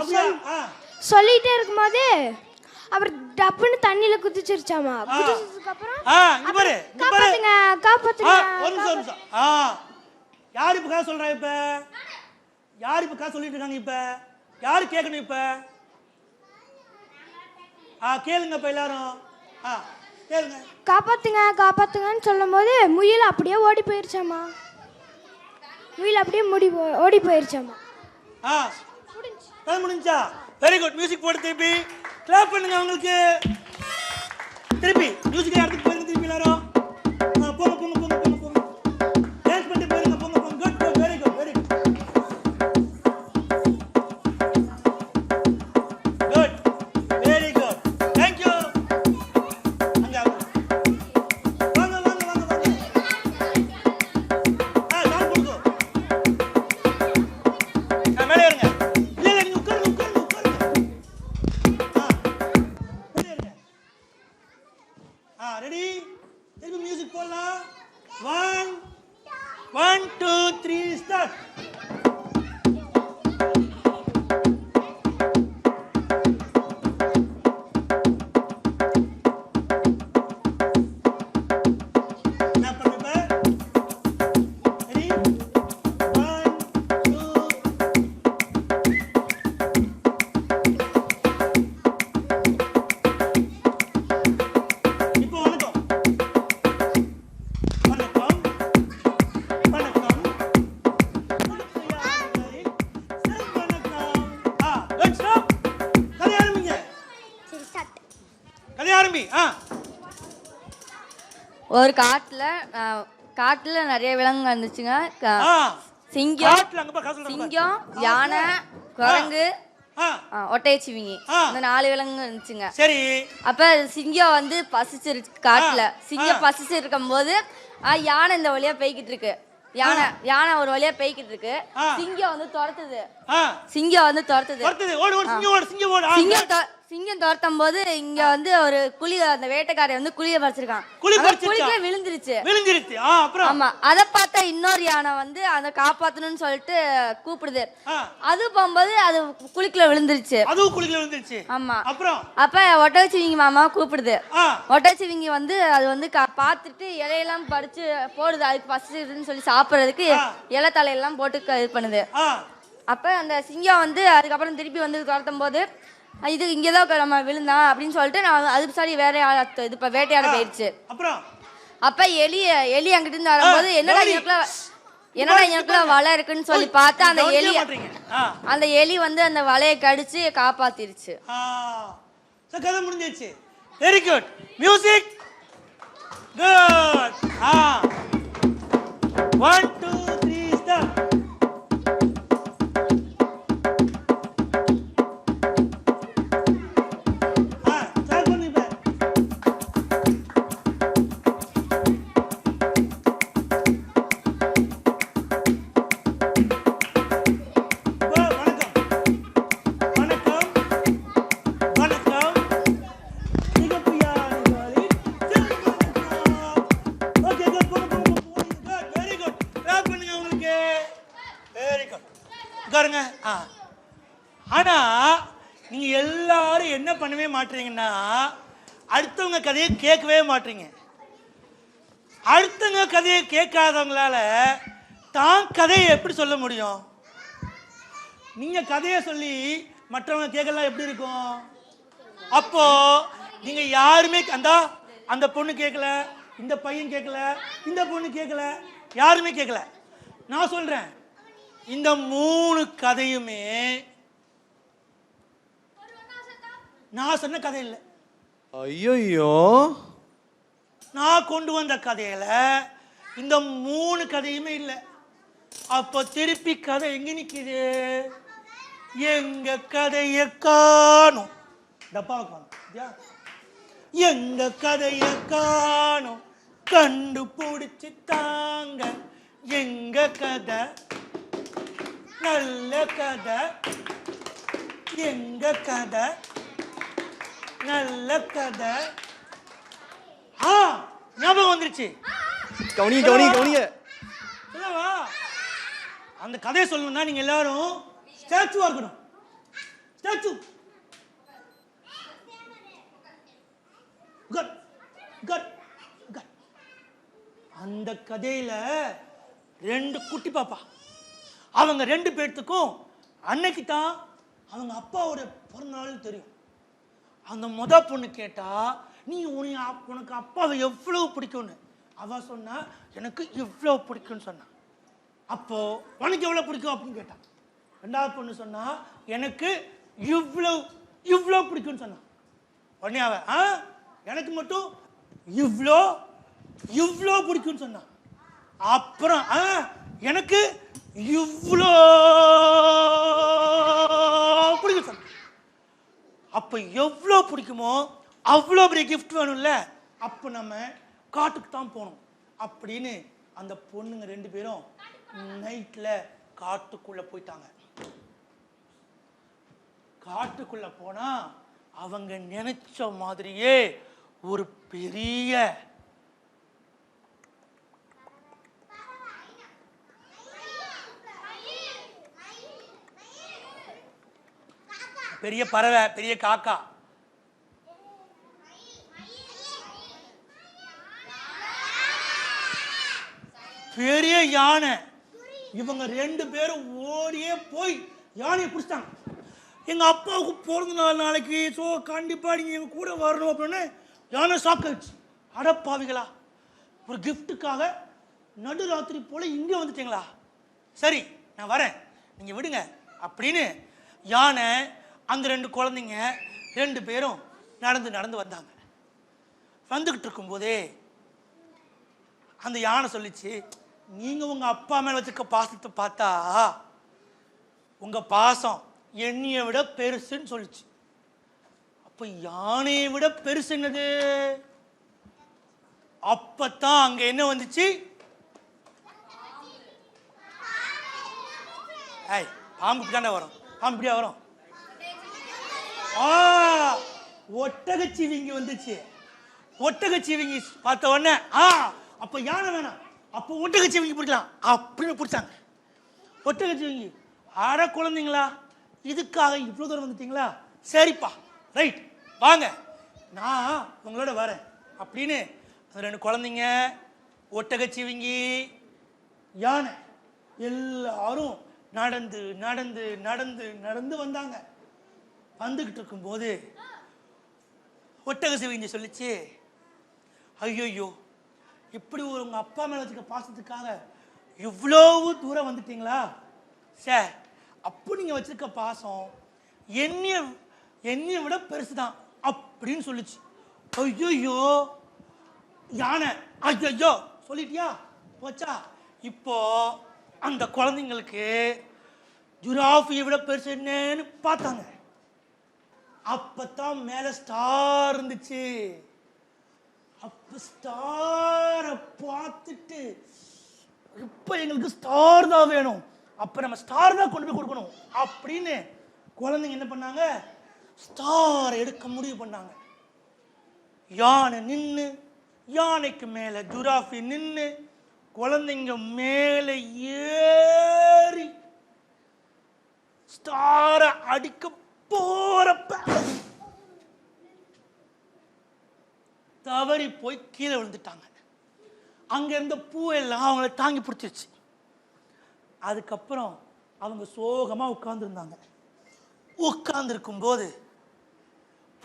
S5: சொல்லிட்டே இருக்கும்போது அப்புறம் டப்புன்னு தண்ணியில குதிச்சிருச்சாமா. குதிச்சதுக்கு அப்புறம் காப்பாத்துங்க காப்பாத்துங்க.
S2: யார் இப்ப கதை சொல்றா? இப்ப யார் இப்ப கதை சொல்லிட்டு இருக்காங்க? இப்ப யாரு கேட்கணும்? இப்ப கேளுங்க இப்ப எல்லாரும். கேளுங்க.
S5: காப்பாத்துங்க காப்பாத்துங்கன்னு சொல்லும் போது முயல் அப்படியே ஓடி போயிருச்சாமா. முயல் அப்படியே ஓடி போயிருச்சாமா.
S2: முடிஞ்சா? Very good. மியூசிக் போட்டு திருப்பி கிளாப் பண்ணுங்க அவங்களுக்கு. திருப்பி மியூசிக் இடத்துக்கு போயிருங்க. திருப்பி எல்லாரும் போங்க போங்க போங்க போங்க போங்க. தம்பி.
S6: ஒரு காட்டுல நிறைய விலங்கு இருந்துச்சுங்க. சிங்கம், யானை, குரங்கு, ஒட்டைச்சிவிங்கி, இந்த 4 விலங்கு இருந்துச்சுங்க.
S2: சரி.
S6: அப்ப சிங்கம் வந்து பசிச்சிருச்சு காட்டுல. சிங்கம் பசிச்சு இருக்கும் போது யானை இந்த வழியா போய்கிட்டு இருக்கு. யானை ஒரு வழியா போய்கிட்டு இருக்கு. சிங்கம் வந்து துரத்துது. சிங்கம் துரத்தும் போது இங்க வந்து ஒரு அந்த வேட்டைக்காரன் வந்து குழிய பறிச்சிருக்கான். குழிக்குள்ள விழுந்துருச்சு. ஆமா, அத பார்த்தா இன்னொரு யானை வந்து அதை காப்பாத்தணும்னு சொல்லிட்டு கூப்பிடுது. அது போகும்போது அது குழிக்குள்ள விழுந்துருச்சு. ஆமா. அப்ப ஒட்டகச்சிவிங்கி மாமா கூப்பிடுது. ஒட்டகச்சிவிங்கி வந்து அது வந்து பார்த்துட்டு இலையெல்லாம் பறிச்சு போடுது. அதுக்கு பசிச்சுன்னு சொல்லி சாப்பிடுறதுக்கு இலை தலையெல்லாம் போட்டு இது பண்ணுது. அப்ப அந்த சிங்கம் வந்து அதுக்கப்புறம் திருப்பி வந்து துரத்தும் போது இது இங்கதான் நம்ம விழுந்தான் அப்படின்னு சொல்லிட்டு நான் அது சரி வேற இது வேட்டையாட போயிடுச்சு. அப்ப எலி அங்கிட்டு இருந்து வரும்போது என்னடா எனக்குள்ள வலை இருக்குன்னு சொல்லி பார்த்தா அந்த எலி வந்து அந்த வலையை கடிச்சு காப்பாத்திருச்சு.
S2: கதை முடிஞ்சிருச்சு. Very good. Music. Good. 1 2 3 start. ஆனா நீங்க எல்லாரும் என்ன பண்ணவே மாட்டீங்கன்னா அடுத்தவங்க கதையை கேட்கவே மாட்டீங்க. அடுத்தவங்க கதையை கேட்காதவங்களால தான் கதையை எப்படி சொல்ல முடியும்? நீங்க கதையை சொல்லி மற்றவங்க கேட்கலாம் எப்படி இருக்கும்? அப்போ நீங்க யாருமே அந்த பொண்ணு கேட்கல, இந்த பையன் கேட்கல, இந்த பொண்ணு கேட்கல, யாருமே கேட்கல. நான் சொல்றேன், இந்த 3 கதையுமே நான் சொன்ன கதை இல்லை.
S3: ஐயோ,
S2: நான் கொண்டு வந்த கதையில இந்த 3 கதையுமே இல்லை. அப்போ திருப்பி கதை எங்க நிக்குது? எங்க கதைய காணும். டப்பாவை காணும். எங்க கதைய காணும், கண்டுபிடிச்சு தாங்க. எங்க கதை நல்ல கதை, எங்க கதை நல்ல கதை. ஞாபகம் வந்துருச்சு.
S3: கவனிங்க.
S2: அந்த கதையை சொல்லணும்னா நீங்க எல்லாரும் ஸ்டாச்சுவா இருக்கணும். ஸ்டாச்சு. அந்த கதையில 2 குட்டி பாப்பா, அவங்க 2 பேர்த்துக்கும் அன்னைக்கு தான் அவங்க அப்பாவோட பிறந்தநாள் தெரியும். அந்த முத பொண்ணு கேட்டா, நீ உனக்கு அப்பாவை எவ்வளவு பிடிக்கும்னு. அவ சொன்னா, எனக்கு இவ்வளவு பிடிக்கும்னு சொன்னா. அப்போ உனக்கு எவ்வளவு பிடிக்கும் அப்படின்னு கேட்டான். 2வது பொண்ணு சொன்னா, எனக்கு இவ்வளோ பிடிக்கும்னு சொன்னான். உடனே அவ எனக்கு மட்டும் இவ்வளோ பிடிக்கும்னு சொன்னான். அப்புறம் எனக்கு இவ்வளோ பிடிக்கும் சொன்னான். அப்போ எவ்வளோ பிடிக்குமோ அவ்வளோ பெரிய கிஃப்ட் வேணும்ல, அப்போ நம்ம காட்டுக்கு தான் போகணும் அப்படின்னு அந்த பொண்ணுங்க 2 பேரும் நைட்டில் காட்டுக்குள்ளே போயிட்டாங்க. காட்டுக்குள்ளே போனால் அவங்க நினைச்ச மாதிரியே ஒரு பெரிய பறவை, பெரிய காக்கா, பெரிய யானை, இவங்க 2 பேரும் ஓடியே போய் யானையை பிடிச்சிட்டாங்க. எங்க அப்பாவுக்கு பிறந்த நாளைக்கு, ஸோ கண்டிப்பா நீங்க எங்க கூட வரணும் அப்படின்னு யானை சாக்காயிடுச்சு. அடப்பாவிகளா, ஒரு கிஃப்ட்டுக்காக நடுராத்திரி போல இங்க வந்துட்டீங்களா? சரி, நான் வரேன், நீங்க விடுங்க அப்படின்னு யானை, அந்த 2 குழந்தைங்க 2 பேரும் நடந்து வந்தாங்க. வந்துக்கிட்டு இருக்கும்போதே அந்த யானை சொல்லிச்சு, நீங்கள் உங்கள் அப்பா மேலே வச்சுருக்க பாசத்தை பார்த்தா உங்கள் பாசம் என்னையை விட பெருசுன்னு சொல்லிச்சு. அப்போ யானையை விட பெருசு என்னது? அப்பத்தான் அங்க என்ன வந்துச்சு? பாம்பு தாண்டா வரும். பாம்பு இப்படியா வரும்? ஒட்டகச்சிவிங்கி வந்துச்சு. ஒட்டகச்சிவிங்கி பார்த்த உடனே அப்ப யானை வேணாம், அப்போ ஒட்டகச்சிவிங்கி பிடிக்கலாம் அப்படின்னு பிடிச்சாங்க. ஒட்டகச்சிவிங்கி, அட குழந்தைங்களா, இதுக்காக இவ்வளவு தூரம் வந்துட்டீங்களா? சரிப்பா, ரைட், வாங்க, நான் உங்களோட வரேன் அப்படின்னு அந்த 2 குழந்தைங்க, ஒட்டகச்சிவிங்கி, யானை எல்லாரும் நடந்து நடந்து நடந்து நடந்து வந்தாங்க. வந்துகிட்டு இருக்கும்போது ஒட்டகச்சிவிங்கி சொல்லிச்சு, ஐயோ, இப்படி உங்க அப்பா மேல வச்சுக்க பாசத்துக்காக இவ்வளவு தூரம் வந்துட்டீங்களா? சார், அப்போ நீங்க வச்சிருக்க பாசம் என்னைய விட பெருசுதான் அப்படின்னு சொல்லிச்சு. ஐயோ யானை, ஐயோ சொல்லிட்டியா, போச்சா? இப்போ அந்த குழந்தைங்களுக்கு ஜிராஃபியை விட பெருசு என்னன்னு பார்த்தாங்க. அப்பதான் மேல ஸ்டார் இருந்துச்சு. அப்ப ஸ்டாரை பார்த்துட்டு, இப்ப எங்களுக்கு ஸ்டார் தான் வேணும், அப்ப நம்ம ஸ்டார் தான் கொண்டு போய் கொடுக்கணும் அப்படின்னு குழந்தைங்க என்ன பண்ணாங்க? ஸ்டார் எடுக்க முடிவு பண்ணாங்க. யானை நின்று, யானைக்கு மேல ஜிராஃபி நின்று, குழந்தைங்க மேல ஏறி ஸ்டார அடிக்க போறப்ப தவறி போய் கீழே விழுந்துட்டாங்க. அங்க இருந்த பூவெல்லாம் அவங்கள தாங்கி பிடிச்சிருச்சு. அதுக்கப்புறம் அவங்க சோகமா உட்கார்ந்துருந்தாங்க. உட்கார்ந்துருக்கும் போது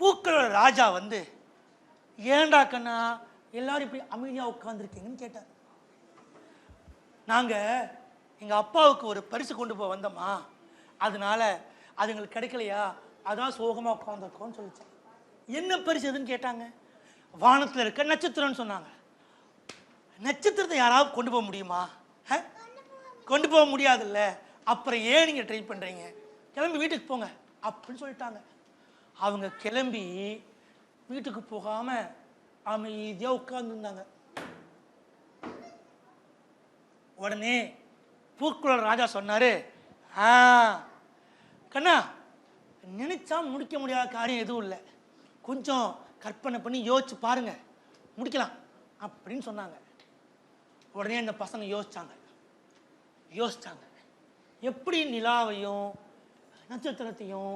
S2: பூக்களோட ராஜா வந்து, ஏண்டா கண்ணா எல்லாரும் இப்படி அமைதியா உட்கார்ந்துருக்கீங்கன்னு கேட்டார். நாங்க எங்க அப்பாவுக்கு ஒரு பரிசு கொண்டு போய் வந்தோமா, அதனால அது எங்களுக்கு கிடைக்கலையா, அதான் சோகமா உட்கார்ந்துருக்கோம்னு சொல்லிச்சு. என்ன பரிசு எதுன்னு கேட்டாங்க. வானத்துல இருக்க நட்சத்திரம்னு சொன்னாங்க. நட்சத்திரத்தை யாராவது கொண்டு போக முடியுமா? கொண்டு போக முடியாதுல்ல, அப்புறம் ஏன் நீங்க ட்ரை பண்றீங்க, கிளம்பி வீட்டுக்கு போங்க அப்படின்னு சொல்லிட்டாங்க. அவங்க கிளம்பி வீட்டுக்கு போகாம அமைதியா உட்கார்ந்துருந்தாங்க. உடனே பூக்களோட ராஜா சொன்னாரு, கண்ணா, நினைச்சா முடிக்க முடியாத காரியம் எதுவும் இல்லை, கொஞ்சம் கற்பனை பண்ணி யோசிச்சு பாருங்க, முடிக்கலாம் அப்படின்னு சொன்னாங்க. உடனே அந்த பசங்க யோசிச்சாங்க. எப்படி நிலாவையும் நட்சத்திரத்தையும்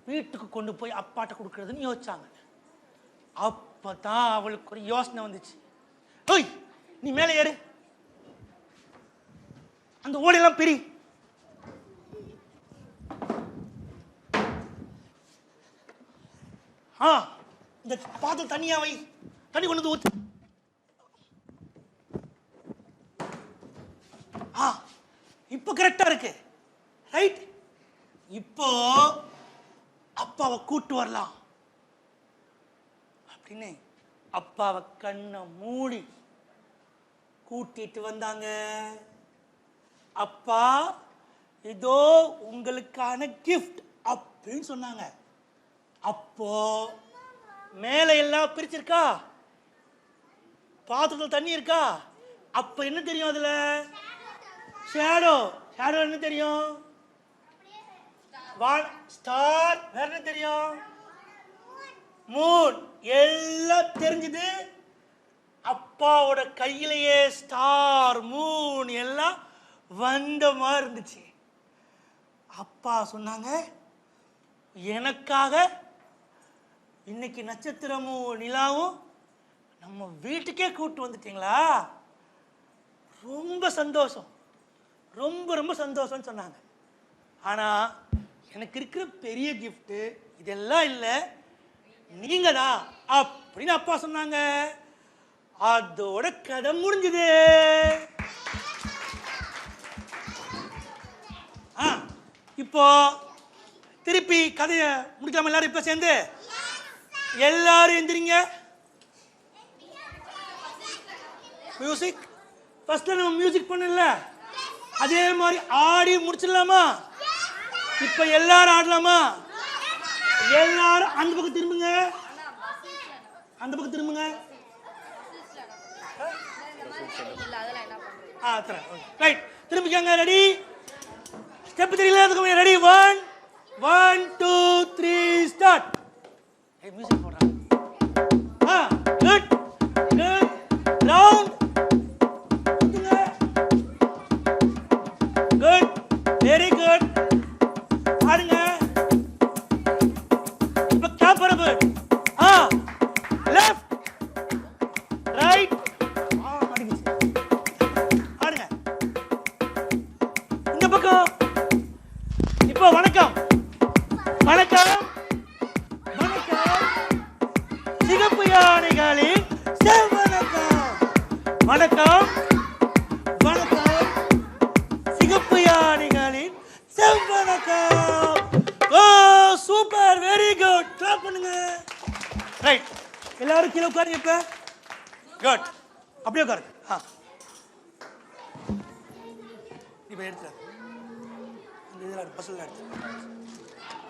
S2: வீட்டுக்கு கொண்டு போய் அப்பாட்ட கொடுக்கறதுன்னு யோசிச்சாங்க. அப்பதான் அவளுக்கு ஒரு யோசனை வந்துச்சு. ஓய், நீ மேலே ஏறு, அந்த ஓடையெல்லாம் பிரி, இந்த பாத்திரம் தண்ணியா வை, தண்ணி கொண்டு வந்து ஊத்து. இப்போ கரெக்டா இருக்கு, ரைட். இப்போ அப்பாவை கூட்டு வரலாம் அப்படின்னு அப்பாவை கண்ணை மூடி கூட்டிட்டு வந்தாங்க. அப்பா, இதோ உங்களுக்கான கிஃப்ட் அப்படின்னு சொன்னாங்க. அப்போ மேலே எல்லாம் பிரிச்சிருக்கா, பாத்திரத்தில் தண்ணி இருக்கா. அப்ப என்ன தெரியும்? அதுல ஷேடோ என்ன தெரியும்? ஸ்டார், வேற என்ன தெரியும்? மூன், எல்லாம் தெரிஞ்சது. அப்பாவோட கையிலேயே ஸ்டார், மூன் எல்லாம் வந்த மாதிரி இருந்துச்சு. அப்பா சொன்னாங்க, எனக்காக இன்னைக்கு நட்சத்திரமும் நிலாவும் நம்ம வீட்டுக்கே கூட்டு வந்துட்டீங்களா, ரொம்ப சந்தோஷம், ரொம்ப ரொம்ப சந்தோஷம்னு சொன்னாங்க. ஆனா எனக்கு இருக்கிற பெரிய கிஃப்ட் இதெல்லாம் இல்லை, நீங்க தான் அப்படின்னு அப்பா சொன்னாங்க. அதோட கதை முடிஞ்சது. இப்போ திருப்பி கதையை முடிக்காம எல்லாரும் இப்ப சேர்ந்து எல்லாரும் எந்திரிங்க. மியூசிக். ஃபர்ஸ்ட்ல நம்ம மியூசிக் பண்ணல, அதே மாதிரி ஆடி முடிச்சிடலாமா? இப்ப எல்லாரும் ஆடலாமா? எல்லாரும் அந்த பக்கம் திரும்புங்க, அந்த பக்கம் திரும்புங்க. ரைட், திரும்பிக்கங்க. ரெடி? ஸ்டெப் தெரியல, அதுக்கு ரெடி? 1 1 2 3 ஸ்டார்ட். மியூசிக் போடுறாங்க. Good good. Round good, very good. ஆடுங்க. இப்ப கேப்பர் பட். Left right. ஆடுங்க இந்த பக்கம். இப்போ வணக்கம் வணக்கம் வணக்கம். சிகப்பு யானைகளின் செவ்வணக்கம். வணக்கம் வணக்கம். சிகப்பு யானைகளின் செவ்வணக்கம். ஓ சூப்பர், வெரி குட். கிளாப் பண்ணுங்க. ரைட், எல்லாரும் கீழே உட்காருங்க. இப்ப குட், அப்படியே உட்காருங்க. இப்ப எடுத்து இந்த இதில் பசங்க எடுத்து.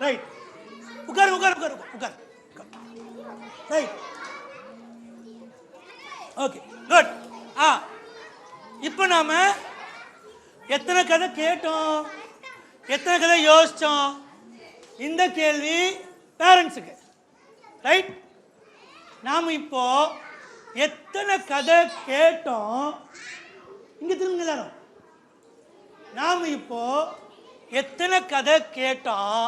S2: ரைட், உட்காரு உட்காரு உட்காரு உட்காரு. Right, okay good. இப்போ நாம எத்தனை கதை கேட்டோம், எத்தனை கதை யோசிச்சோம்? இந்த கேள்வி பேரண்ட்ஸுக்கு. ரைட், நாம இப்போ எத்தனை கதை கேட்டோம்? இங்க திரும்ப எல்லாரும். நாம இப்போ எத்தனை கதை கேட்டோம்?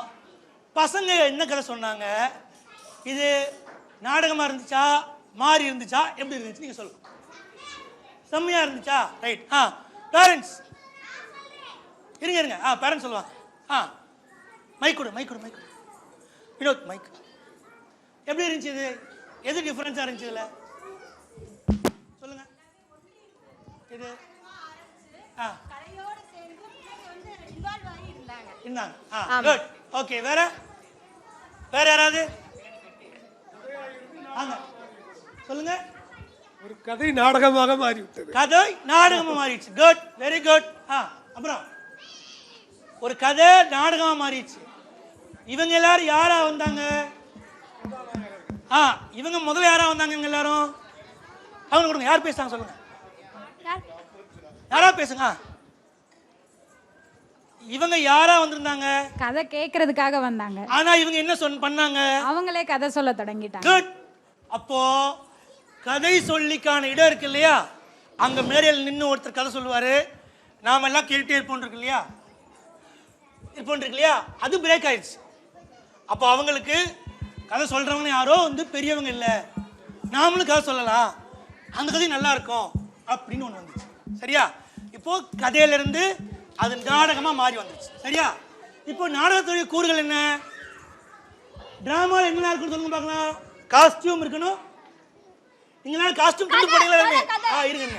S2: பசங்க என்ன கதை சொன்னாங்க? இது நாடகமா இருந்துச்சா, மாறி இருந்துச்சா, எப்படி இருந்துச்சு நீங்க சொல்லுங்க. செம்மையா இருந்துச்சா? ரைட். பேரண்ட்ஸ் இருங்க இருங்க. பேரண்ட்ஸ் சொல்லுவாங்க. மைக் கொடு மைக் கொடு மைக் கொடு. வினோத் மைக். எப்படி இருந்துச்சு இது? எது டிஃபரன்ஸா இருந்துச்சு இதுல சொல்லுங்க. இது இருந்தாங்க. Good, okay. வேற வேற யாராவது சொல்லுங்க.
S7: ஒரு கதை நாடகமாக மாறிவிட்டது.
S2: கதை நாடகமா மாறிடுச்சு. Good, very good. அப்புறம் ஒரு கதை நாடகமா மாறிடுச்சு. இவங்க எல்லாரும் யாரா வந்தாங்க? இவங்க முதல்ல யாரா வந்தாங்க? இவங்க எல்லாரும் அவங்க கொடுங்க. யார் பேசுறாங்க சொல்லுங்க. யாரா பேசுங்க. இவங்க யாரா வந்திருந்தாங்க?
S8: கதை கேட்கறதுக்காக வந்தாங்க.
S2: ஆனா இவங்க என்ன பண்ணாங்க?
S8: அவங்களே கதை சொல்ல தொடங்கிட்டாங்க.
S2: குட். அப்போ கதை சொல்லிக்கான இடம் இருக்கு இல்லையா, அங்க மேடையில் நின்று ஒருத்தர் கதை சொல்லுவாரு, நாம எல்லாம் கேட்டே இருப்போம் இருக்கு இல்லையா, இருப்போம் இருக்கு இல்லையா, அது பிரேக் ஆயிடுச்சு. அப்போ அவங்களுக்கு கதை சொல்றவங்க யாரோ பெரியவங்க இல்ல, நாமளும் கதை சொல்லலாம், அந்த கதை நல்லா இருக்கும் அப்படின்னு ஒண்ணு வந்துச்சு. சரியா? இப்போ கதையில இருந்து அது நாடகமா மாறி வந்துச்சு. சரியா? இப்போ நாடகத்துடைய கூறுகள் என்ன? டிராமால என்ன இருக்குன்னு சொல்லுங்க பார்க்கலாம். காஸ்டியூம் இருக்கணும். நீங்க எல்லாரும் காஸ்டியூம் துண்டு போட்டீங்களா எல்லாருமே? இருங்க.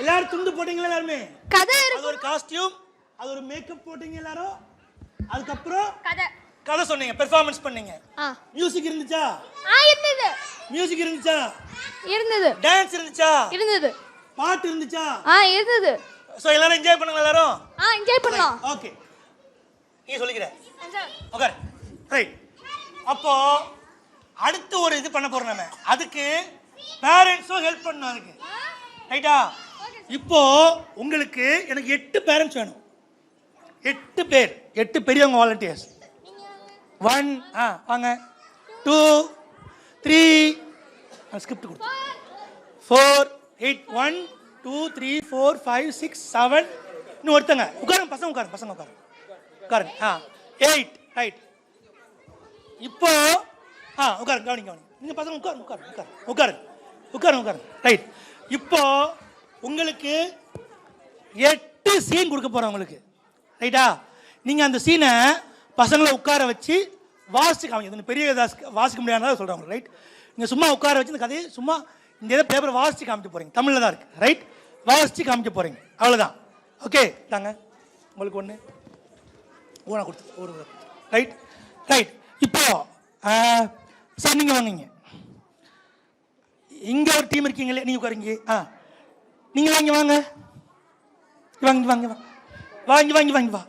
S2: எல்லாரும் துண்டு போட்டீங்களா எல்லாருமே? அது ஒரு காஸ்டியூம், அது ஒரு மேக்கப் போட்டீங்க எல்லாரும். அதுக்கப்புறம் கதை சொன்னீங்க, பெர்ஃபார்மன்ஸ் பண்ணீங்க. மியூசிக் இருந்துச்சா?
S4: இருந்தது.
S2: மியூசிக் இருந்துச்சா?
S4: இருந்தது.
S2: டான்ஸ் இருந்துச்சா?
S4: இருந்தது.
S2: பாட்டு இருந்துச்சா?
S4: இருந்தது.
S2: சோ எல்லாரும் என்ஜாய் பண்ணுங்க எல்லாரும்.
S4: என்ஜாய் பண்ணலாம்.
S2: ஓகே, நீ சொல்லிக்கிற. Okay, right. அப்போ அடுத்து ஒரு இது பண்ண போறோம் நாம. அதுக்கு பேரண்ட்ஸும் ஹெல்ப் பண்ணணும் அதுக்கு. ரைட்டா? இப்போ உங்களுக்கு எனக்கு 8 பேரண்ட்ஸ் வேணும். 8 பேர், 8 பெரியவங்க வாலண்டியர்ஸ். 1 வாங்க, 2 3 ஸ்கிரிப்ட் கொடுத்து 4 8 1 2 3 4 5 6 7 இன்னும் ஒருத்தங்க உட்காருங்க. பசங்க உட்காருங்க, பசங்க உட்காருங்க, உட்காருங்க. 8 ரைட். இப்போ உட்காருங்க, கவனிங்க கவனிங்க. நீங்க பசங்க உட்காருங்க உட்காருங்க உட்காருங்க உட்காருங்க உட்காருங்க உட்காருங்க. ரைட். இப்போ உங்களுக்கு 8 சீன் கொடுக்க போறோம் உங்களுக்கு. ரைட்டா? நீங்க அந்த சீனை பசங்களை உட்கார வச்சு வாசிச்சு காமிங்க. பெரிய வாசிக்க முடியாதா சொல்றாங்க. ரைட்? நீங்க சும்மா உட்கார வச்சு இந்த கதையை சும்மா இந்த இதை பேப்பர் வாசிச்சு காமிக்க போறீங்க. தமிழ்ல தான் இருக்கு. ரைட்? வாசிச்சு காமிக்க போறீங்க, அவ்வளவுதான். ஓகே, தாங்க உங்களுக்கு ஒன்று ஓனா கொடுத்து ஒரு. Right right. இப்போ சார் நீங்க வாங்கிங்க. இங்க ஒரு டீம் இருக்கீங்களே, நீங்க உட்காருங்க. நீங்கள் வாங்கி வாங்க வாங்கி வாங்கி வா வாங்கி வாங்கி வாங்கி வா.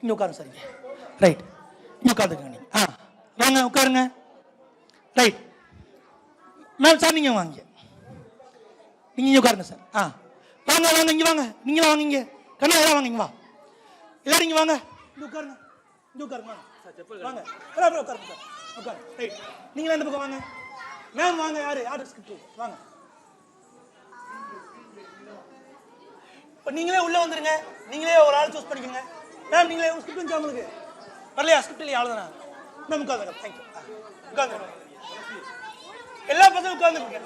S2: இங்கே உட்காருங்க சரிங்க. ரைட், இங்கே உட்காந்துருங்க நீங்கள். வாங்க உட்காருங்க. ரைட் மேம் சார் நீங்கள் வாங்க, நீங்கள் இங்கே உட்காருங்க சார். வாங்க வாங்க இங்கே வாங்க, நீங்களும் வாங்க இங்கே. கண்ணா எல்லாம் வாங்க இங்கே வா, எல்லாரும் இங்கே வாங்க. இங்கே உட்காருங்க, இங்கே உட்காருங்க வாங்க. உட்காருங்க சார், உட்காருங்க. ரைட், நீங்களும் இந்த பக்கம் வாங்க. மேம் வாங்க. யார் ஸ்கிரிப்ட் வாங்க. இப்போ நீங்களே உள்ளே வந்துருங்க. நீங்களே ஒரு ஆள் சூஸ் பண்ணிக்கோங்க. மேம் நீங்களே ஸ்கிரிப்ட் வந்துச்சா உங்களுக்கு? வரலையா? ஸ்கிரிப்ட் இல்லையா? அவ்வளோதானா? மேம் உட்காந்துங்க. தேங்க்யூ. உட்காந்துங்க. எல்லா பசங்களும் உட்காந்துருங்க.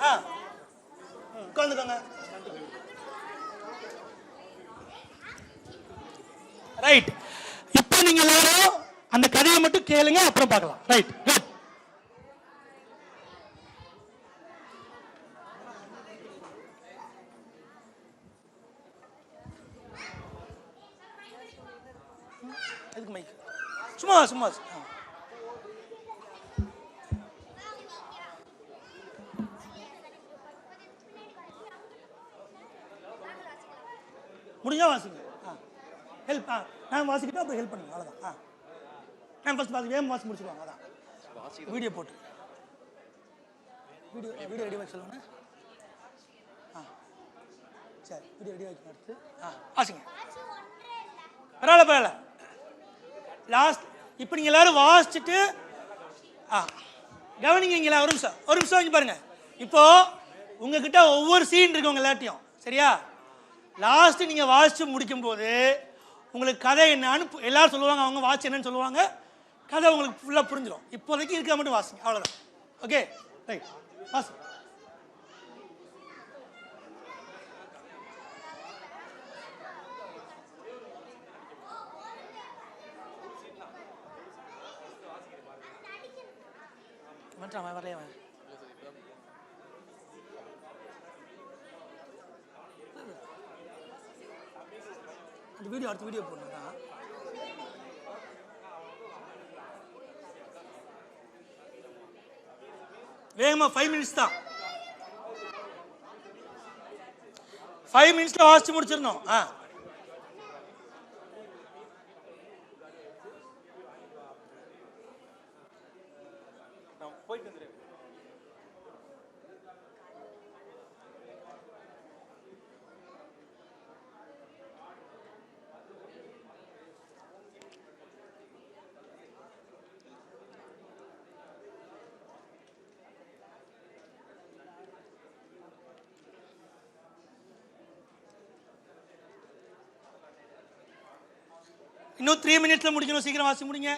S2: உட்காந்துக்கோங்க. ரைட், இப்போ நீங்க எல்லாரும் அந்த கதையை மட்டும் கேளுங்க, அப்புறம் பார்க்கலாம். Right, good. எதுக்கு மைக்? சும்மா சும்மா முடிஞ்சா வாசிங்க. ஹெல்ப் நான் வாசிக்கிட்டோம், அப்புறம் ஹெல்ப் பண்ணுங்க. அவ்வளோதான். நான் ஃபர்ஸ்ட் வாசி, வேகம் வாசி முடிச்சுடுவாங்க. அதான் வீடியோ போட்டு வீடியோ ரெடி வச்சு சொல்லுவாங்க. சரி, வீடியோ ரெடி வச்சு எடுத்து வாசிங்க. பரவாயில்ல. லாஸ்ட் இப்போ நீங்கள் எல்லாரும் வாசிச்சுட்டு கவனிங்கங்களா? ஒரு நிமிஷம் இங்கே பாருங்க. இப்போ உங்ககிட்ட ஒவ்வொரு சீன் இருக்கு உங்க எல்லாத்தையும், சரியா? லாஸ்ட் நீங்கள் வாசிச்சு முடிக்கும் போது உங்களுக்கு கதை என்னன்னு எல்லாரும் சொல்லுவாங்க. அவங்க வாட்ச் என்னன்னு சொல்லுவாங்க. கதை உங்களுக்கு ஃபுல்லாக புரிஞ்சிடும். இப்போதைக்கு இருக்க மட்டும் வாசிங்க, அவ்வளோதான். ஓகே, ரைட், வாசி. வந்துட்டான், வரலையா? அந்த வீடியோ அடுத்த வீடியோ போடணும். வேகமா 5 மினிட்ஸ் தான். 5 மினிட்ஸ்ல வாசிச்சு முடிச்சிடணும். போயிட்டு வந்துரு. இன்னும் 3 மினிட்ஸ்ல முடிக்கணும். சீக்கிரம் வாசி முடிங்க.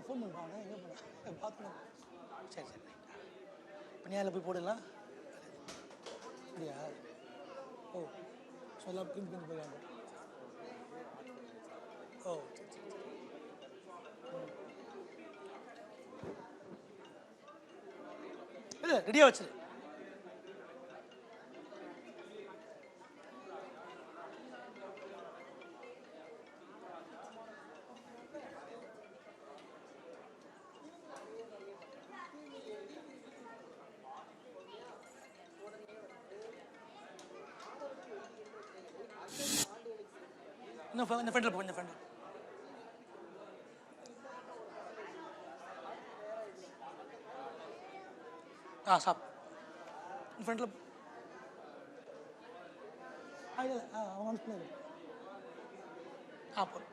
S2: ஃபோன் பண்ணுவாங்க. எங்கே போன பார்த்துக்கணும். சரி சரி, பனியாரில் போய் போடலாம். அப்படியா? ஓ, சொல்லலாம். பிரிண்ட் பண்ணி போயிடலாம். ஓ, இல்லை ரெடியாக வச்சிரு. இந்த ஃப்ரெண்டில் போ, இந்த ஃப்ரெண்டில். சாப் இந்த ஃப்ரெண்டில். இல்லை அவங்க அனுப்பினது. போதும்.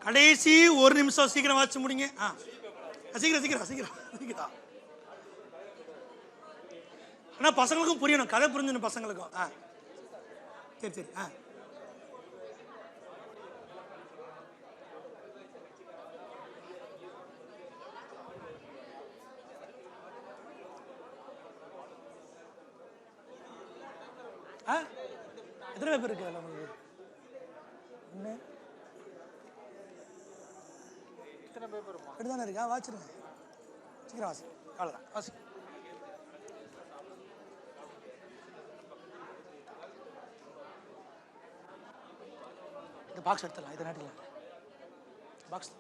S2: கடைசி 1 நிமிஷம், சீக்கிரம் வாட்ச் முடிங்க. சீக்கிரம் சீக்கிரம் சீக்கிரம் சீக்கிரம். ஆனால் பசங்களுக்கும் புரியணும், கதை புரிஞ்சிடணும் பசங்களுக்கும். சரி சரி. எத்தனை பேர் இருக்கு உங்களுக்கு? ஒன்று எத்தனை பேப்பர் எடுத்தானே இருக்கா? வாச்சிருங்க, சீக்கிரம் வாசி. அவ்வளோதான், வாசி. இந்த பாக்ஸ் எடுத்துடலாம், இதை நாட்டிக்கலாம். பாக்ஸ்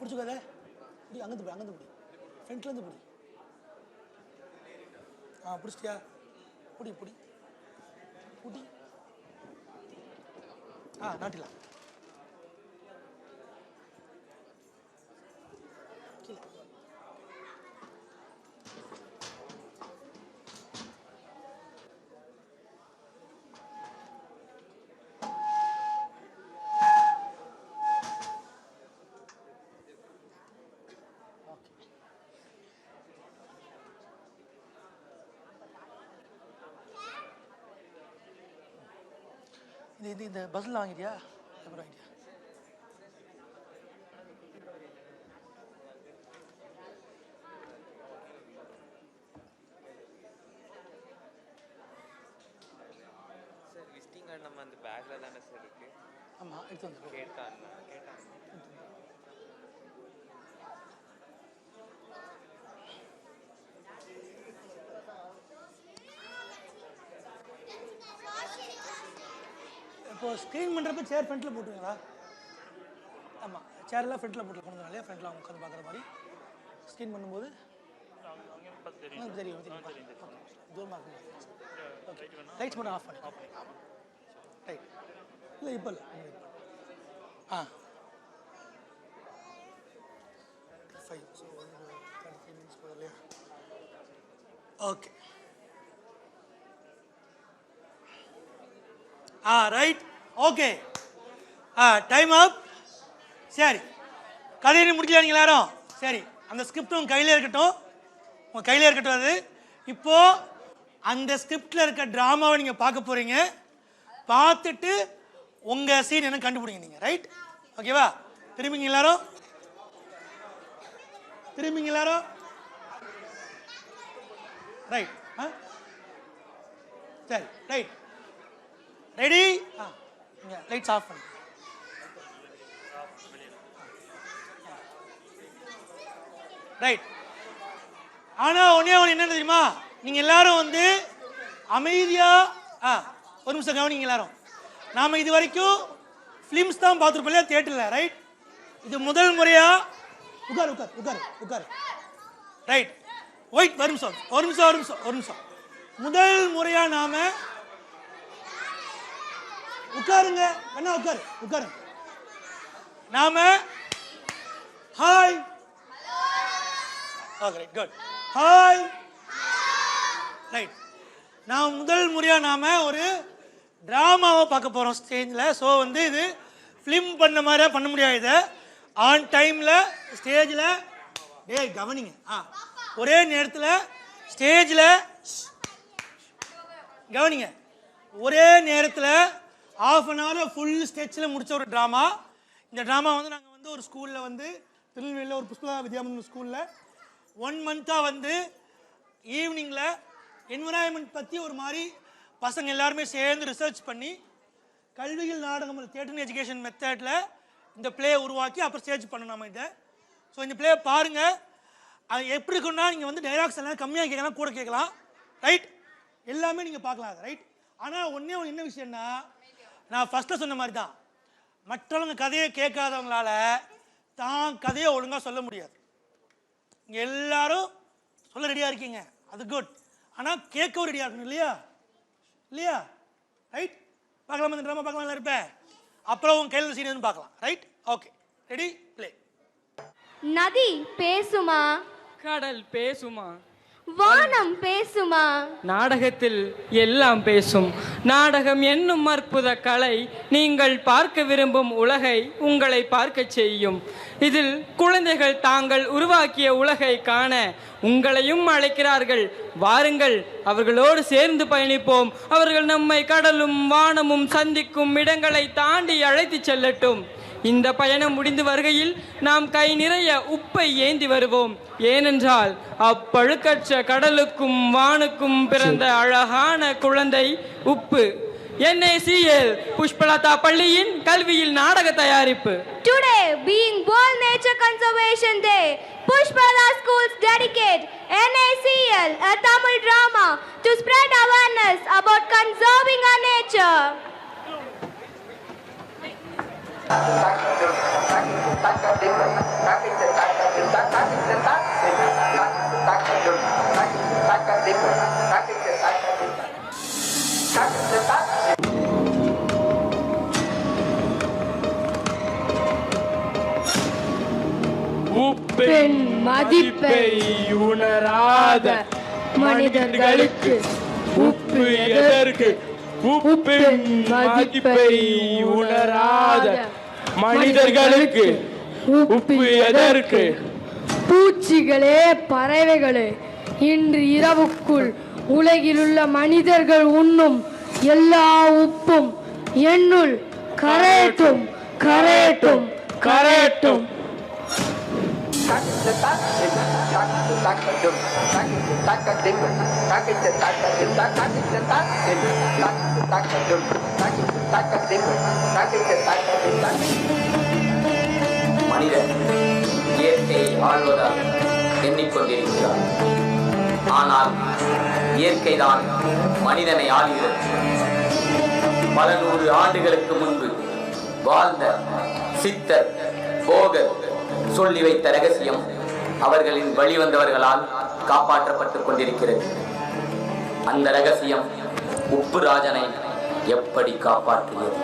S2: பிடிச்சிக்காத, இப்படி அங்கேருந்து போய் அங்கேருந்து பிடி, ஃப்ரண்ட்லேருந்து பிடி. பிடிச்சிட்டியா? பிடி பிடி பிடி. நாட்டிலாம் கீழே. இந்த பஸ்ஸில் வாங்கிட்டியா? அப்புறம் வாங்கிட்டியா?
S9: சார் விசிட்டிங் கார்டு நம்ம அந்த பேக்கில் தானே சார் இருக்கு?
S2: ஆமாம், எடுத்து வந்து
S9: கேட்டாங்க.
S2: இப்போ ஸ்க்ரீன் பண்ணுறப்ப சேர் ஃப்ரண்ட்டில் போட்டுங்களா? ஆமாம், சேரெல்லாம் ஃப்ரண்ட்டில் போட்டு கொண்டு இல்லையா? ஃப்ரண்ட்டில் அவங்க உட்காந்து பார்க்குற மாதிரி ஸ்க்ரீன் பண்ணும்போது தெரியும் தெரியும். தூரமாக இருக்கு. ஓகே, லைட்ஸ் மட்டும் ஆஃப் பண்ணி. ரைட், இல்லை இப்போ இல்லை. 5 ஸோ 33 மினிட்ஸ் போதும் இல்லையா? ஓகே. ரைட், ஓகே, டைம் அப். சரி, கதையை முடிக்கல நீங்கள் எல்லாரும்? சரி, அந்த ஸ்கிரிப்ட் உங்கள் கையிலே இருக்கட்டும், உங்கள் கையிலே இருக்கட்டும். அது இப்போது அந்த ஸ்கிரிப்டில் இருக்க ட்ராமாவை நீங்கள் பார்க்க போகிறீங்க. பார்த்துட்டு உங்கள் சீன் என்ன கண்டுபிடிங்க நீங்கள். ரைட், ஓகேவா? திரும்பிங்க எல்லாரும், திரும்பிங்க எல்லாரும். ரைட், சரி, ரைட், ரெடி? லைட்ஸ் ஆஃப் பண்ணு. ரைட். ஆனால் ஒன்றே ஒன்று என்ன தெரியுமா? நீங்கள் எல்லாரும் வந்து அமைதியாக ஒரு நிமிஷம் கவனிங்க எல்லாரும். நாம் இது வரைக்கும் ஃபிலிம்ஸ் தான் பார்த்துருப்போம் இல்லையா தியேட்டரில்? ரைட், இது முதல் முறையாக உட்கார் உட்கார் உட்கார் உட்கார். ரைட், ஒயிட், ஒரு நிமிஷம் ஒரு நிமிஷம் ஒரு நிமிஷம் ஒரு நிமிஷம். முதல் முறையாக நாம் உட்காருங்க, என்ன உட்காரு உட்காருங்க. நாம hi, okay good, hi. Right, நான் முதல் முறையாக நாம ஒரு ட்ராமாவை பார்க்க போகிறோம் ஸ்டேஜில். ஸோ வந்து இது ஃபிலிம் பண்ண மாதிரி பண்ண முடியாது. இதை ஆன் டைமில் ஸ்டேஜில் கவனிங்க. ஒரே நேரத்தில் ஸ்டேஜில் கவனிங்க. ஒரே நேரத்தில் ½ அன் ஹவர் ஃபுல் ஸ்டெச்சில் முடித்த ஒரு ட்ராமா. இந்த ட்ராமா வந்து நாங்கள் வந்து ஒரு ஸ்கூலில் வந்து திருநெல்வேலியில் ஒரு புஷ்பலா வித்யாமந்திரம் ஸ்கூலில் 1 மந்த்தாக வந்து ஈவினிங்கில் என்விரான்மெண்ட் பற்றி ஒரு மாதிரி பசங்க எல்லாருமே சேர்ந்து ரிசர்ச் பண்ணி கல்வியில் நாடகம் தியேட்டர் எஜுகேஷன் மெத்தடில் இந்த பிளே உருவாக்கி அப்புறம் ஸ்டேஜ் பண்ணணும் நம்ம இதை. ஸோ இந்த பிளே பாருங்கள். அது எப்படி இருக்குன்னா நீங்கள் வந்து டைலாக்ஸ் எல்லாம் கம்மியாக கேட்கலாம், கூட கேட்கலாம். ரைட், எல்லாமே நீங்கள் பார்க்கலாம் அது. ரைட், ஆனால் ஒன்றே ஒன்று என்ன விஷயம்னா, நான் ஃபஸ்ட்டில் சொன்ன மாதிரி தான், மற்றவங்க கதையை கேட்காதவங்களால தான் கதையை ஒழுங்காக சொல்ல முடியாது. இங்கே எல்லாரும் சொல்ல ரெடியாக இருக்கீங்க, அது குட். ஆனால் கேட்கவும் ரெடியாக இருக்கணும் இல்லையா? இல்லையா? ரைட், பார்க்கலாம், இந்த ட்ராமா பார்க்கலாம் இருப்பேன். அப்புறம் உங்கள் கையில் சீன் எதுன்னு பார்க்கலாம். Right, okay. Ready play.
S4: நதி பேசுமா?
S10: கடல் பேசுமா?
S4: வானம் பேசுமா?
S10: நாடகத்தில் எல்லாம் பேசும். நாடகம் என்னும் அற்புத கலை நீங்கள் பார்க்க விரும்பும் உலகை உங்களை பார்க்க செய்யும். இதில் குழந்தைகள் தாங்கள் உருவாக்கிய உலகை காண உங்களையும் அழைக்கிறார்கள். வாருங்கள், அவர்களோடு சேர்ந்து பயணிப்போம். அவர்கள் நம்மை கடலும் வானமும் சந்திக்கும் இடங்களை தாண்டி அழைத்து செல்லட்டும். இந்த பயணம் முடிந்து வருகையில் நாம் கை நிறைய உப்பை ஏந்தி வருவோம். ஏனென்றால் அப்பழுக்கற்ற கடலுக்கும் வானுக்கும் பிறந்த அழகான குழந்தை உப்பு. NACL புஷ்பலதா பள்ளியின் கல்வியில் நாடக தயாரிப்பு.
S4: Today, being World Nature Conservation Day, Pushpalata schools dedicate NACL, a Tamil drama, to spread awareness about conserving our nature.
S10: உப்பின் மதிப்பை உணராத மனிதர்களுக்கு உப்பு எதற்கு? உப்பின் மதிப்பை உணராத மனிதர்களுக்கு உப்பு எதற்கு?
S5: பூச்சிகளே, பறவைகளே, இன்று இரவுக்குள் உலகிலுள்ள மனிதர்கள் உண்ணும் எல்லா உப்பும் என்னுள் கரையட்டும், கரையட்டும், கரையட்டும்.
S11: மனிதன் இயற்கையை ஆழ்வதாக எண்ணிக்கொண்டிருக்கிறார். ஆனால் இயற்கைதான் மனிதனை ஆளுகிறது. பல நூறு ஆண்டுகளுக்கு முன்பு வாழ்ந்த சித்தர் போகர் சொல்லி வைத்த ரகசியம் அவர்களின் வழிவந்தவர்களால் காப்பாற்றப்பட்டுக் கொண்டிருக்கிறது. அந்த ரகசியம் உப்பு ராஜனை எப்படி காப்பாற்றியது?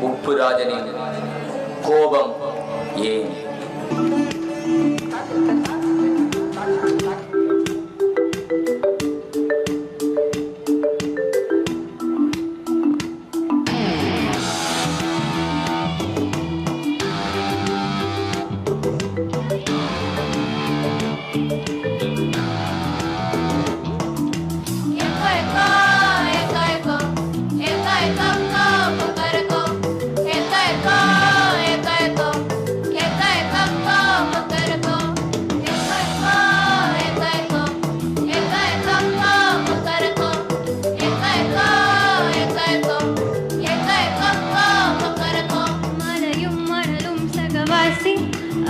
S11: உப்பு ராஜனின் கோபம் ஏன்?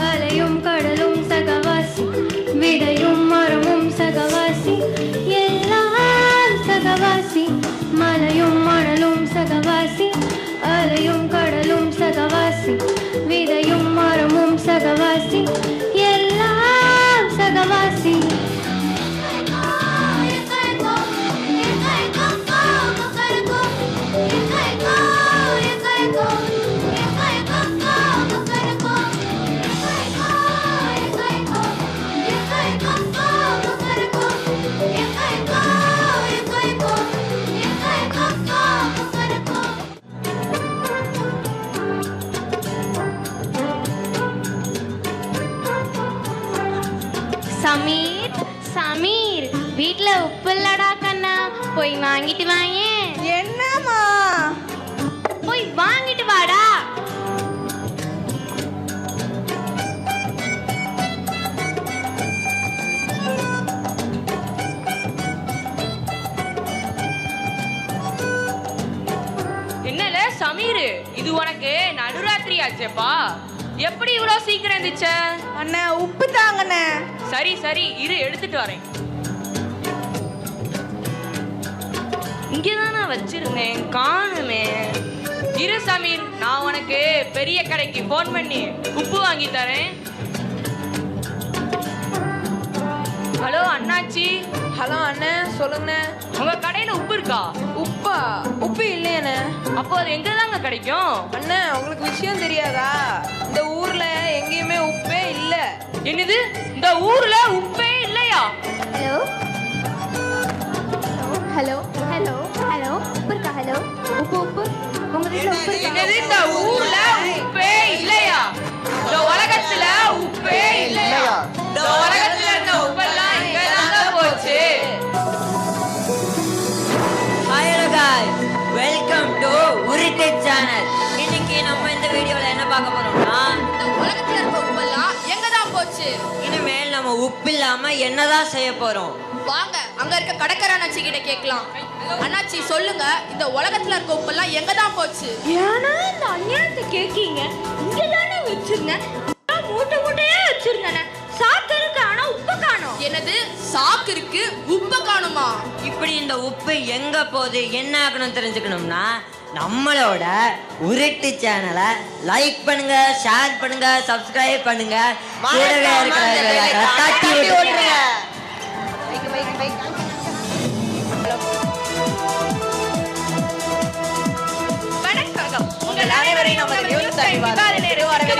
S4: அலையும் கடலும் சகவாசி, விடையும் மரமும் சகவாசி, எல்லாம் சகவாசி. மலையும் மணலும் சகவாசி, அலையும் கடலும் சகவாசி, விடையும் மரமும் சகவாசி, எல்லாம் சகவாசி. சமீர், சமீர், வீட்ல உப்பு இல்லடா கண்ணா, போய் வாங்கிட்டு வாயே.
S6: என்னம்மா?
S4: போய் வாங்கிட்டு வாடா.
S12: என்னல சமீர், இது உனக்கு நடுராத்திரி ஆச்சேப்பா. எப்படி இவ்வளோ சீக்கிரம் இருந்துச்ச?
S6: அண்ணா உப்பு தாங்கண்ணே.
S12: சரி சரி, இரு எடுத்துட்டு வரேன். இங்கதான் நான் வச்சிருந்தேன், காணுமே. இரு சமீர், நான் உனக்கு பெரிய கடைக்கு போன் பண்ணி உப்பு வாங்கி தரேன். ஹலோ அண்ணாச்சி.
S6: ஹலோ அண்ணே, சொல்லுங்கண்ணே.
S12: உங்க கடையில உப்பு இருக்கா?
S6: உப்பா? உப்பு இல்லையாண்ணே.
S12: அப்போ அது எங்க தாங்க கிடைக்கும்?
S13: அண்ணா உங்களுக்கு விஷயம் தெரியாதா? இந்த ஊர்ல எங்கேயுமே உப்பே இல்ல.
S12: என்னது, இந்த ஊர்ல உப்பே இல்லையா?
S5: ஹலோ ஹலோ ஹலோ ஹலோ உப்பு இருக்கா? ஹலோ உப்பு உப்பு உங்க வீட்டுல உப்பு இருக்கா?
S12: என்னது, இந்த ஊர்ல உப்பே இல்லையா? இந்த உலகத்துல உப்பே இல்லையா? இந்த உலகத்துல இருந்த உப்பெல்லாம் எங்க தாங்க போச்சு?
S13: Hi hello guys, welcome to உருட்டு சேனல். இன்னைக்கு நம்ம இந்த வீடியோல என்ன பார்க்க போறோம்னா,
S12: இந்த உலகத்துல இருக்க உப்பெல்லாம் எங்க தான் போச்சு?
S13: இனிமேல் நம்ம உப்பு இல்லாம என்னதான் செய்ய போறோம்?
S12: வாங்க அங்க இருக்க கடைக்கார அண்ணாச்சி கிட்ட கேட்கலாம். அண்ணாச்சி சொல்லுங்க, இந்த உலகத்துல இருக்க உப்பெல்லாம் எங்க தான் போச்சு?
S4: ஏன்னா இந்த அநியாயத்தை கேட்கீங்க? இங்க தானே வச்சிருந்தேன், மூட்டை மூட்டையா வச்சிருந்தேன். சாக்கு இருக்கு ஆனா உப்பு காணோம்.
S12: என்னது, சாக்கு இருக்கு உப்ப காணுமா?
S13: இப்படி இந்த உப்பு எங்க போகுது என்ன ஆகணும் தெரிஞ்சுக்கணும்னா நம்மளோட உருட்டு சேனலை லைக் பண்ணுங்க, ஷேர் பண்ணுங்க, சப்ஸ்கிரைப் பண்ணுங்க, கூடவே இருக்கிற தட்டி விட்டுருங்க.
S12: வணக்கம், உங்கள் அனைவரையும் நமது நியூஸ்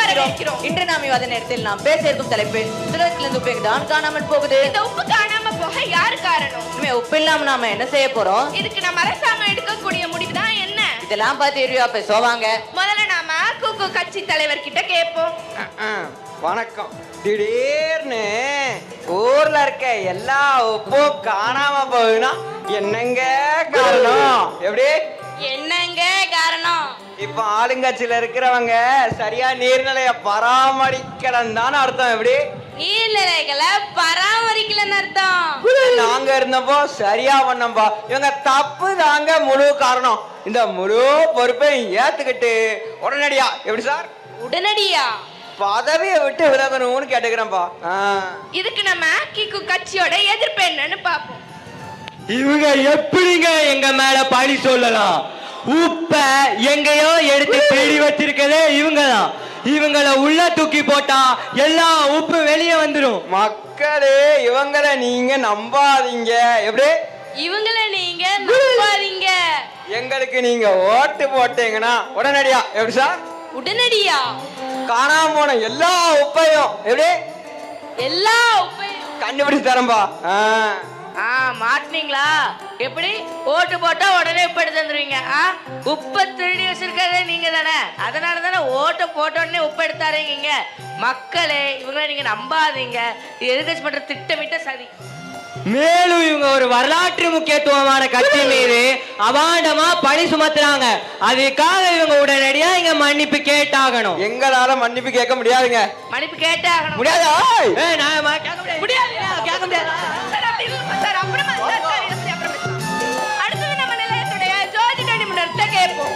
S12: வரவேற்கிறோம்.
S13: இன்று நாம் விவாத நேரத்தில் நாம் பேச இருக்கும் தலைப்பு உலகத்திலிருந்து உப்பு தான் காணாமல் போகுது.
S12: இந்த உப்பு காணாம போக யாரு காரணம்?
S13: உப்பு இல்லாம நாம என்ன செய்ய போறோம்?
S12: இதுக்கு நம்ம அரசாங்கம் எடுக்கக்கூடிய முடிவு தான் என்ன?
S13: இதெல்லாம் பார்த்து இருவியா பேசுவாங்க.
S12: முதல்ல நாம கூக்கு கட்சி தலைவர் கிட்ட கேட்போம்.
S14: வணக்கம். திடீர்னு ஊர்ல இருக்க எல்லா உப்பும் காணாம போகுதுன்னா என்னங்க காரணம்? எப்படி
S12: என்னங்க காரணம்?
S14: இப்ப ஆளுங்கட்சியில இருக்கிறவங்க சரியா நீர்நிலைய பராமரிக்கலன்னு தானே அர்த்தம். எப்படி
S12: நீர்நிலைகளை பராமரிக்கலன்னு அர்த்தம்.
S14: நாங்க இருந்தப்போ சரியா பண்ணோம்பா. இவங்க தப்பு தாங்க முழு காரணம். இந்த முழு பொறுப்பையும் ஏத்துக்கிட்டு உடனடியா, எப்படி சார்,
S12: உடனடியா
S14: பதவியை விட்டு விலகணும்னு கேட்டுக்கிறேன்ப்பா.
S12: இதுக்கு நம்ம கிக்கு கட்சியோட எதிர்ப்பு என்னன்னு பாப்போம்.
S10: இவங்க எப்படிங்க எங்க மேல பழி சொல்லலாம்? உப்ப எங்கேயோ எடுத்து தேடி வச்சிருக்கதே இவங்க தான். இவங்கள உள்ள தூக்கி போட்டா எல்லா உப்பு வெளியே வந்துடும்.
S14: மக்களே, இவங்கள நீங்க நம்பாதீங்க. எப்படி
S12: இவங்கள நீங்க நம்பாதீங்க.
S14: எங்களுக்கு நீங்க ஓட்டு போட்டீங்கன்னா உடனடியா, எப்படி சார்,
S12: உடனடியா
S14: காணாம போன எல்லா உப்பையும் எப்படி
S12: எல்லா உப்பையும்
S14: கண்டுபிடிச்சு தரம்பா.
S12: மாட்டினீங்களா? எப்படி ஓட்டு போட்டா உடனே உப்பு எடுத்து வந்துருவீங்க? உப்பை திருடி வச்சிருக்கிறதே நீங்க தானே, அதனால தானே ஓட்டை போட்ட உடனே உப்பு எடுத்தாருங்க. மக்களே, இவங்களை நீங்க நம்பாதீங்க. இது எதிர்கட்சி பண்ற திட்டமிட்ட சதி.
S10: மேலும் இவங்க ஒரு வரலாற்று முக்கியத்துவமான கட்சி மீது அபாண்டமா பழி சுமத்துறாங்க. அதுக்காக இவங்க உடனடியா இங்க மன்னிப்பு கேட்டாகணும்.
S14: எங்களால மன்னிப்பு கேட்க முடியாதுங்க.
S12: மன்னிப்பு கேட்டாகணும்.
S14: முடியாது.
S12: அடுத்தது நம்ம நிலையத்துடைய ஜோதி நிபுணர்கிட்ட கேட்போம்.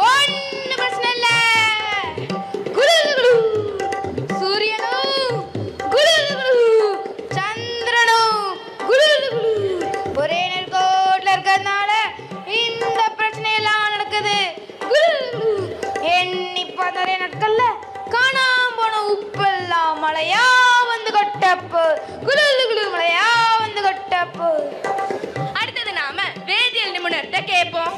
S4: ஒன்னு பிரச்சனை இல்ல. சூரியனும் சந்திரனும் ஒரே நேர்கோட்ல இருக்கிறதுனால இந்த பிரச்சனை எல்லாம் நடக்குது. எண்ணி பார்த்தே நாட்கள்ல காணாம போன உப்பெல்லாம் மழையா வந்து கொட்டப்போ, மழையா வந்து கொட்டப்போ.
S12: அடுத்தது நாம வேதியியல் நிபுணர்கிட்ட கேட்போம்.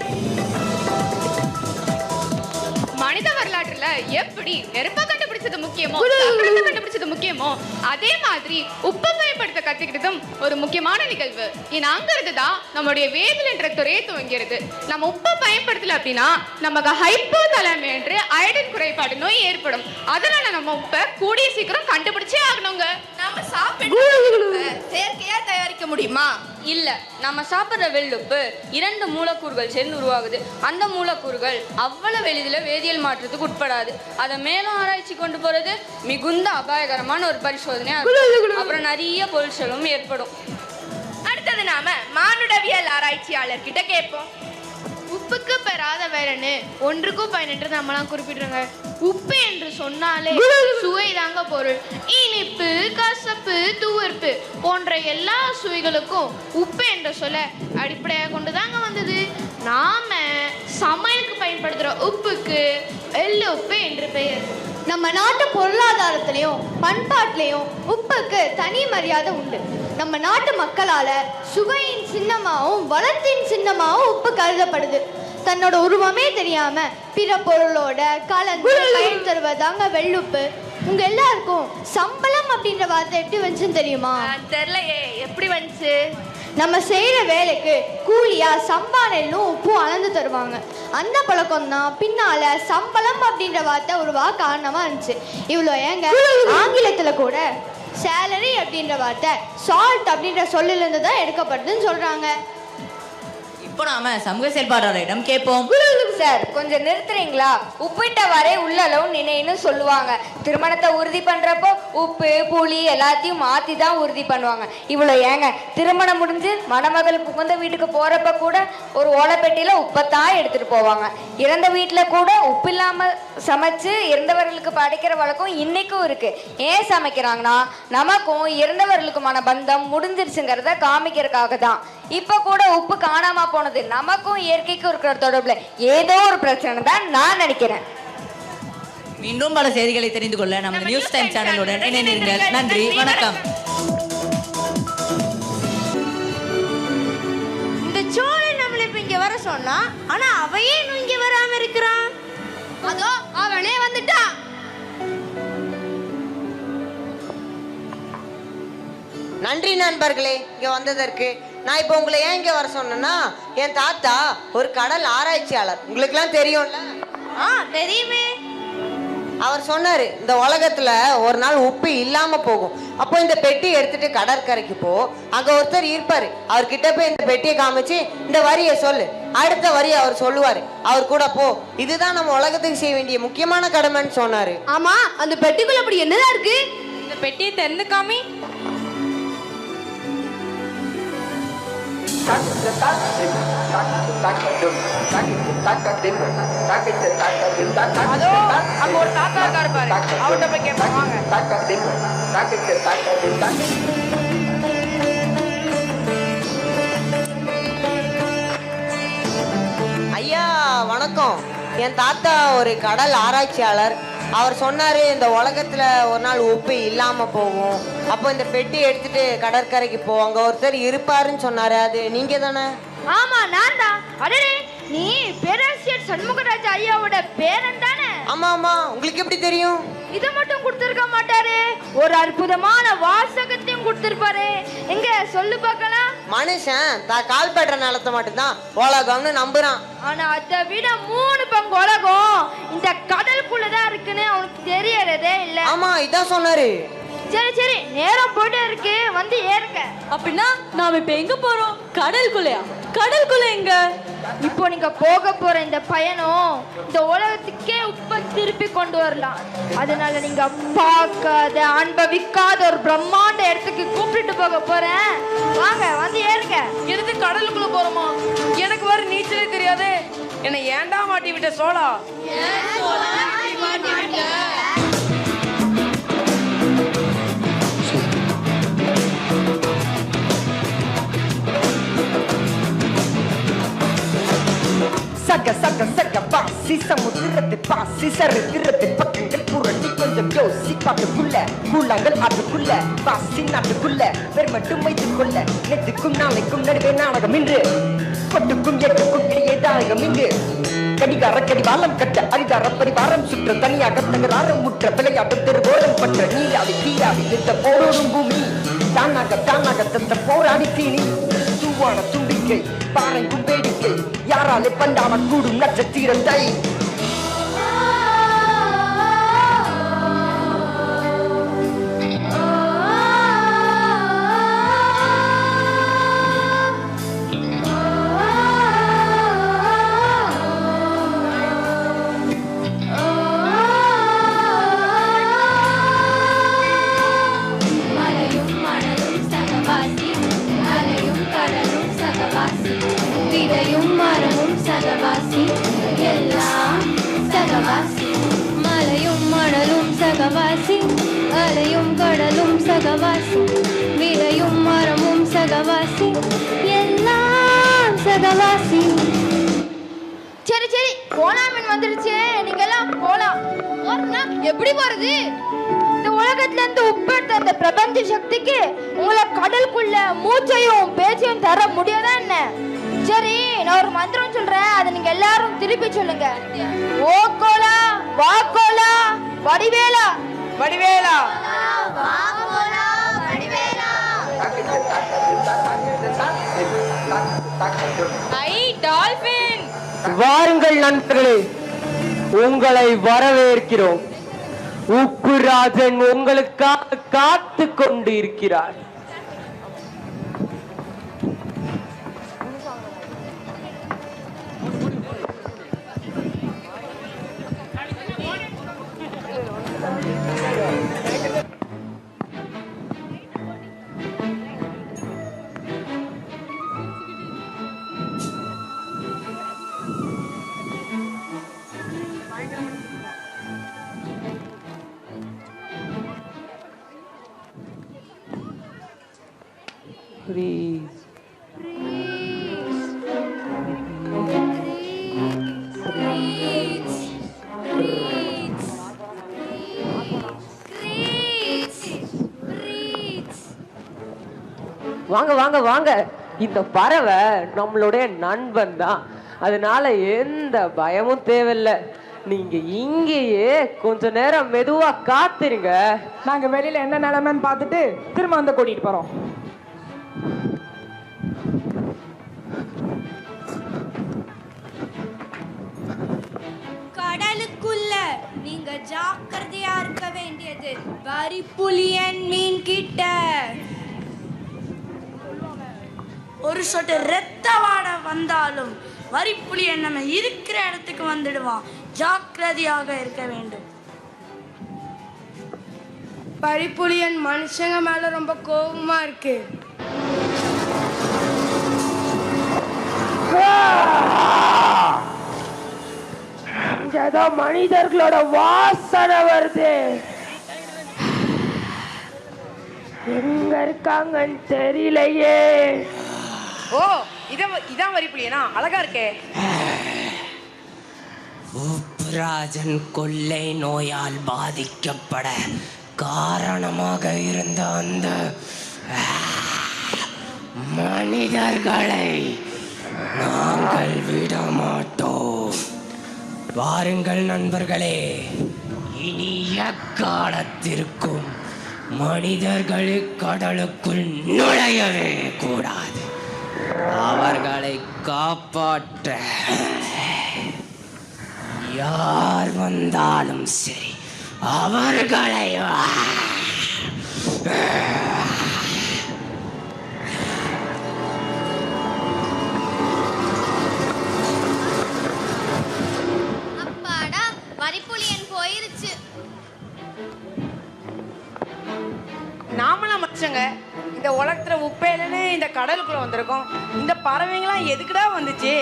S12: மனித வரலாற்றுல எப்படி நெருப்பை கண்டுபிடிச்சது முக்கியமோ, சாக்கடையை கண்டுபிடிச்சது முக்கியமோ, அதே மாதிரி உப்பை பயன்படுத்த கத்துக்கிட்டதும் ஒரு முக்கியமான நிகழ்வு. ஏன்னா அங்கிருந்து தான் நம்மளுடைய வேதியியல் என்ற துறையை துவங்கிறது. நம்ம உப்பை பயன்படுத்தல அப்படின்னா நமக்கு ஹைப்போதலமி என்று அயடின் குறைபாடு நோய் ஏற்படும். அதனால நம்ம உப்பை கூடிய சீக்கிரம் கண்டுபிடிச்சே ஆகணுங்க.
S6: நாம சாப்பிட்டு செயற்கையா தயாரிக்க முடியுமா? இல்ல, நம்ம சாப்பிடுற வெள்ளுப்பு 2 மூலக்கூறுகள் சேர்ந்து உருவாகுது. அந்த மூலக்கூறுகள் அவ்வளவு எளிதில் வேதியியல் மாற்றத்துக்கு உட்படாது. அதை மேலும் ஆராய்ச்சி கொண்டு போறது மிகுந்த அபாயகரமான ஒரு பரிசோதனை. அப்புறம் நிறைய பொருட்களும் ஏற்படும்.
S12: அடுத்தது நாம மானுடவியல் ஆராய்ச்சியாளர் கிட்ட கேட்போம்.
S4: உப்புக்கு பெறாத வேறன்னு ஒன்றுக்கும் பயனென்று நம்மளாம் குறிப்பிடுறாங்க. உப்பு என்று சொன்னாலே சுவை தாங்க பொருள். இனிப்பு, கசப்பு, துவர்ப்பு போன்ற எல்லா சுவைகளுக்கும் உப்பு என்ற சொல்ல அடிப்படையாக கொண்டு தாங்க வந்தது. நாம
S12: சமையலுக்கு பயன்படுத்துற உப்புக்கு எள்ளு உப்பு என்று பெயர்.
S15: நம்ம நாட்டு பொருளாதாரத்திலையும் பண்பாட்டிலையும் உப்புக்கு தனி மரியாதை உண்டு. நம்ம நாட்டு மக்களால சுவையின் சின்னமாகவும் வளத்தின் சின்னமாகவும் உப்பு கருதப்படுது. தன்னோட உருவமே தெரியாம பிற பொருளோட கலந்து பயன் தருவதாங்க வெள்ளுப்பு. உங்க எல்லாருக்கும் சம்பளம் அப்படின்ற வார்த்தை எப்படி வந்துச்சுன்னு தெரியுமா?
S12: தெரியலையே, எப்படி வந்துச்சு?
S15: நம்ம செய்யற வேலைக்கு கூலியா சம்பா நெல்லும் உப்பும் அளந்து தருவாங்க. அந்த பழக்கம் தான் பின்னால சம்பளம் அப்படின்ற வார்த்தை உருவா காரணமா இருந்துச்சு. இவ்வளோ ஏங்க ஆங்கிலத்துல கூட சேலரி அப்படின்ற வார்த்தை சால்ட் அப்படின்ற சொல்லில இருந்து தான் எடுக்கப்படுதுன்னு சொல்றாங்க.
S13: இப்போ நாம சமூக செயல்பாட்டாளரிடம் கேட்போம்.
S6: சார், கொஞ்சம் நிறுத்துறீங்களா? உப்பிட்ட வரை உள்ளளவு நினைன்னு சொல்லுவாங்க. திருமணத்தை உறுதி பண்றப்போ உப்பு புளி எல்லாத்தையும் மாத்தி தான் உறுதி பண்ணுவாங்க. இவ்வளோ ஏங்க திருமணம் முடிஞ்சு மணமகள் புகுந்த வீட்டுக்கு போறப்ப கூட ஒரு ஓலைப்பெட்டியில உப்பத்தான் எடுத்துட்டு போவாங்க. இறந்த வீட்டுல கூட உப்பு இல்லாம சமைச்சு இறந்தவர்களுக்கு படைக்கிற வழக்கம் இன்னைக்கும் இருக்கு. ஏன் சமைக்கிறாங்கன்னா நமக்கும் இறந்தவர்களுக்குமான பந்தம் முடிஞ்சிருச்சுங்கிறத காமிக்கிறதுக்காக தான். இப்ப கூட உப்பு காணாம போனது நமக்கும் இயற்கைக்கும் இருக்கிற தொடர்புல ஏதோ ஒரு பிரச்சனை தான் நான் நினைக்கிறேன்.
S13: மீண்டும் பல செய்திகளை தெரிந்து கொள்ள நமது நியூஸ் டைம் சேனலுடன் இணைந்திருங்கள். நன்றி, வணக்கம்.
S15: இந்த சோழன் நம்மள இப்ப இங்க வர சொன்னா, ஆனா அவையே இன்னும் இங்க வராம இருக்கிறான். அதோ அவனே வந்துட்டான்.
S13: நன்றி நண்பர்களே இங்க வந்ததற்கு. நான் இப்போ உங்களை ஏன் இங்க வர சொன்னேன்னா, என் தாத்தா ஒரு கடல் ஆராய்ச்சியாளர். உங்களுக்கு எல்லாம் தெரியும்ல?
S15: தெரியுமே.
S13: அவர் சொன்னாரு, இந்த உலகத்துல ஒரு நாள் உப்பு இல்லாம போகும். அப்போ இந்த பெட்டி எடுத்துட்டு கடற்கரைக்கு போ, அங்க ஒருத்தர் இருப்பாரு. அவர்கிட்ட போய் இந்த பெட்டியை காமிச்சு இந்த வரியை சொல்லு, அடுத்த வரியை அவர் சொல்லுவாரு, அவர் கூட போ. இதுதான் நம்ம உலகத்துக்கு செய்ய வேண்டிய முக்கியமான கடமைன்னு சொன்னாரு.
S15: ஆமா, அந்த பெட்டிக்குள்ள அப்படி என்னதான் இருக்கு?
S6: இந்த பெட்டியை திறந்து காமி.
S14: அதோ அங்க ஒரு தாத்தா இருக்காரு பாரு, அவர்கிட்ட போய் கேட்பாங்க.
S13: ஐயா வணக்கம். என் தாத்தா ஒரு கடல் ஆராய்ச்சியாளர். அவர் சொன்னாரு, இந்த உலகத்துல ஒரு நாள் உப்பு இல்லாம போகும். அப்போ இந்த பெட்டி எடுத்துட்டு கடற்கரைக்கு போ, அங்க ஒருத்தர் இருப்பாருன்னு சொன்னாரு. அது நீங்க தானே?
S15: ஆமா, நான் தான். அடடே, நீ பேராசிரியர் சண்முகராஜ் ஐயாவோட பேரன் தானே?
S13: ஆமா ஆமா, உங்களுக்கு எப்படி தெரியும்?
S15: இதை மட்டும் கொடுத்திருக்க மாட்டாரு, ஒரு அற்புதமான வாசகத்தையும் கொடுத்திருப்பாரு. எங்க சொல்லு பார்க்கலாம்.
S13: மனுஷன் தான் கால் பற்ற நிலத்தை மட்டும்தான் உலகம்னு நம்புறான்.
S15: ஆனா அதை விட 3 பங்கு உலகம் இந்த கடலுக்குள்ளதான் இருக்குன்னு அவனுக்கு தெரியறதே இல்ல.
S13: ஆமா, இதான் சொன்னாரு.
S15: சரி சரி, நேரம் போயிட்டே இருக்கு, வந்து ஏறுங்க.
S6: அப்படின்னா நாம இப்ப எங்க போறோம்? கடலுக்குள்ளையா? கடலுக்குள்ள எங்க?
S15: இப்போ நீங்க போக போற இந்த பயணம் இந்த உலகத்துக்கே உப்பை திருப்பி கொண்டு வரலாம். அதனால நீங்க பார்க்காத அனுபவிக்காத ஒரு பிரம்மாண்ட இடத்துக்கு கூப்பிட்டு போக போறேன். வாங்க, வந்து ஏறுங்க.
S14: எதுக்கு கடலுக்குள்ள போறோமா? எனக்கு வர நீச்சலே தெரியாது. என்ன ஏன்டா மாட்டி விட்ட சோழா?
S13: சக சக சக பாசி சமுத்திரத்தை பாசி சரித்திரத்தை பக்கங்கள் புரட்டி கொஞ்சம் யோசி பார்த்துக்குள்ள கூழாங்கள் அதுக்குள்ள பாசி நாட்டுக்குள்ள பெருமட்டும் வைத்துக் கொள்ள நெத்துக்கும் நாளைக்கும் நடுவே நாடகம் இன்று கொட்டுக்கும் எட்டுக்கும் இடையே தாயகம் இங்கு கடிகார கடிவாளம் கட்ட அதிகார பரிவாரம் சுற்ற தனியாக தகராறம் முற்ற விளையாட்டு திருவோரம் பற்ற நீராடி தீராடி நித்த போரோடும் பூமி தானாக தானாக தந்த போராடி தீனி தூவான தும்பிக்கை பாறைக்கும் வேடிக்கை யாராலே பண்டாம கூடும் நட்சத்திரத்தை
S4: மலையும் மணலும் சகவாசி, அலையும் கடலும் சகவாசி, விதையும் மரமும் சகவாசி, எல்லாம் சகவாசி.
S15: சரி சரி போலாம் மீன் வந்துருச்சு, நீங்க எல்லாம் போலாம். போறதுன்னா எப்படி போறது? இந்த உலகத்துல இருந்து உப்பு எடுத்த அந்த பிரபஞ்ச சக்திக்கு உங்களை கடலுக்குள்ள மூச்சையும் பேச்சையும் தர முடியாதா என்ன? சரி, நான் ஒரு மந்திரம் சொல்றேன், அதை நீங்க எல்லாரும் திருப்பி சொல்லுங்க. ஓ கோலா வா கோலா வடிவேலா
S14: வடிவேலா. வாருங்கள் நண்பர்களே, உங்களை வரவேற்கிறோம். உப்பு ராஜன் உங்களுக்காக காத்து கொண்டு இருக்கிறார். Please. வாங்க வாங்க வாங்க, இந்த பறவை நம்மளுடைய நண்பன் தான், அதனால எந்த பயமும் தேவையில்லை. நீங்க இங்கேயே கொஞ்ச நேரம் மெதுவா காத்துருங்க,
S10: நாங்க வெளியில என்ன நிலைமைன்னு பார்த்துட்டு திரும்ப வந்து கூட்டிட்டு போறோம்.
S5: கடலுக்குள்ள நீங்க ஜாக்கிரதையா இருக்க வேண்டியது வரிப்புலியன் மீன் கிட்ட. ஒரு சொட்டு ரத்த வாடை வந்தாலும் வரிப்புலியன் நம்ம இருக்கிற இடத்துக்கு வந்துடுவான். ஜாக்கிரதையாக இருக்க வேண்டும். வரிப்புலியன் மனுஷங்க மேல ரொம்ப கோபமா இருக்கு.
S14: ஏதோ மனிதர்களோட வாசனை வருது. எங்க இருக்காங்கன்னு தெரியலையே.
S10: ஓ, இதான் வரிப்புலியனா? அழகா இருக்கே.
S13: உப்புராஜன் கொள்ளை நோயால் பாதிக்கப்பட காரணமாக இருந்த அந்த மனிதர்களை நாங்கள் விட மாட்டோம். வாருங்கள் நண்பர்களே, இனி எக்காலத்திற்கும் மனிதர்கள் கடலுக்குள் நுழையவே கூடாது. அவர்களை காப்பாற்ற யார் வந்தாலும் சரி, அவர்களை
S15: அப்பாடா, வரிப்புலியன் போயிருச்சு.
S10: நாமளும் மனுஷங்க இந்த உலகத்துல உப்பேலன்னு இந்த கடலுக்குள்ள வந்திருக்கோம். இந்த பறவைங்களாம் எதுக்குடா வந்துச்சு?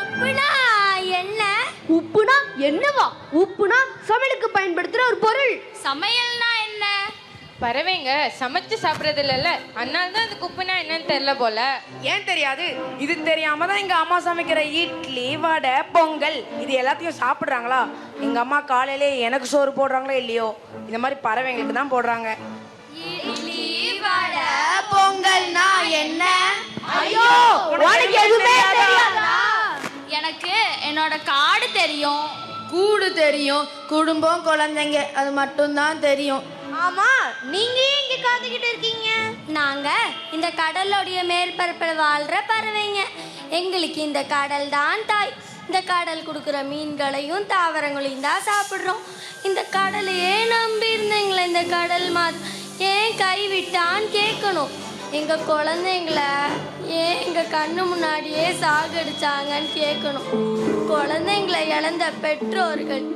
S15: உப்புனா என்ன? உப்புனா என்னவா? உப்புனா சமையலுக்கு பயன்படுத்துற ஒரு பொருள். சமையல்னா என்ன?
S12: பறவைங்க சமைச்சு சாப்பிட்றது இல்லைல்ல, அதனால தான் அதுக்கு உப்புனா என்னன்னு தெரியல போல.
S10: ஏன் தெரியாது? இது தெரியாம தான் எங்க அம்மா சமைக்கிற இட்லி, வடை, பொங்கல் இது எல்லாத்தையும் சாப்பிட்றாங்களா? எங்க அம்மா காலையிலே எனக்கு சோறு போடுறாங்களோ இல்லையோ, இந்த மாதிரி பறவைங்களுக்கு தான் போடுறாங்க.
S15: இட்லி, வடை, பொங்கல்னா என்ன? ஐயோ, உனக்கு எதுவுமே தெரியாதா? எனக்கு என்னோட காடு தெரியும், கூடு தெரியும், குடும்பம், குழந்தைங்க அது மட்டும் தான் தெரியும். ஆமா, நீங்க இங்க காத்துக்கிட்டு இருக்கீங்க? நாங்க இந்த கடலோடைய மேற்பரப்பில் வாழ்ற பறவைங்க. எங்களுக்கு இந்த கடல் தான் தாய். இந்த கடல் கொடுக்குற மீன்களையும் தாவரங்களையும் தான் சாப்பிட்றோம். இந்த கடலையே நம்பி இருந்தீங்களே, இந்த கடல் ஏன் கைவிட்டான்னு கேட்கணும். எங்கள் குழந்தைங்கள ஏன் எங்கள் கண்ணு முன்னாடியே சாகடிச்சாங்கன்னு கேட்கணும். குழந்தைங்களை இழந்த பெற்றோர்கள்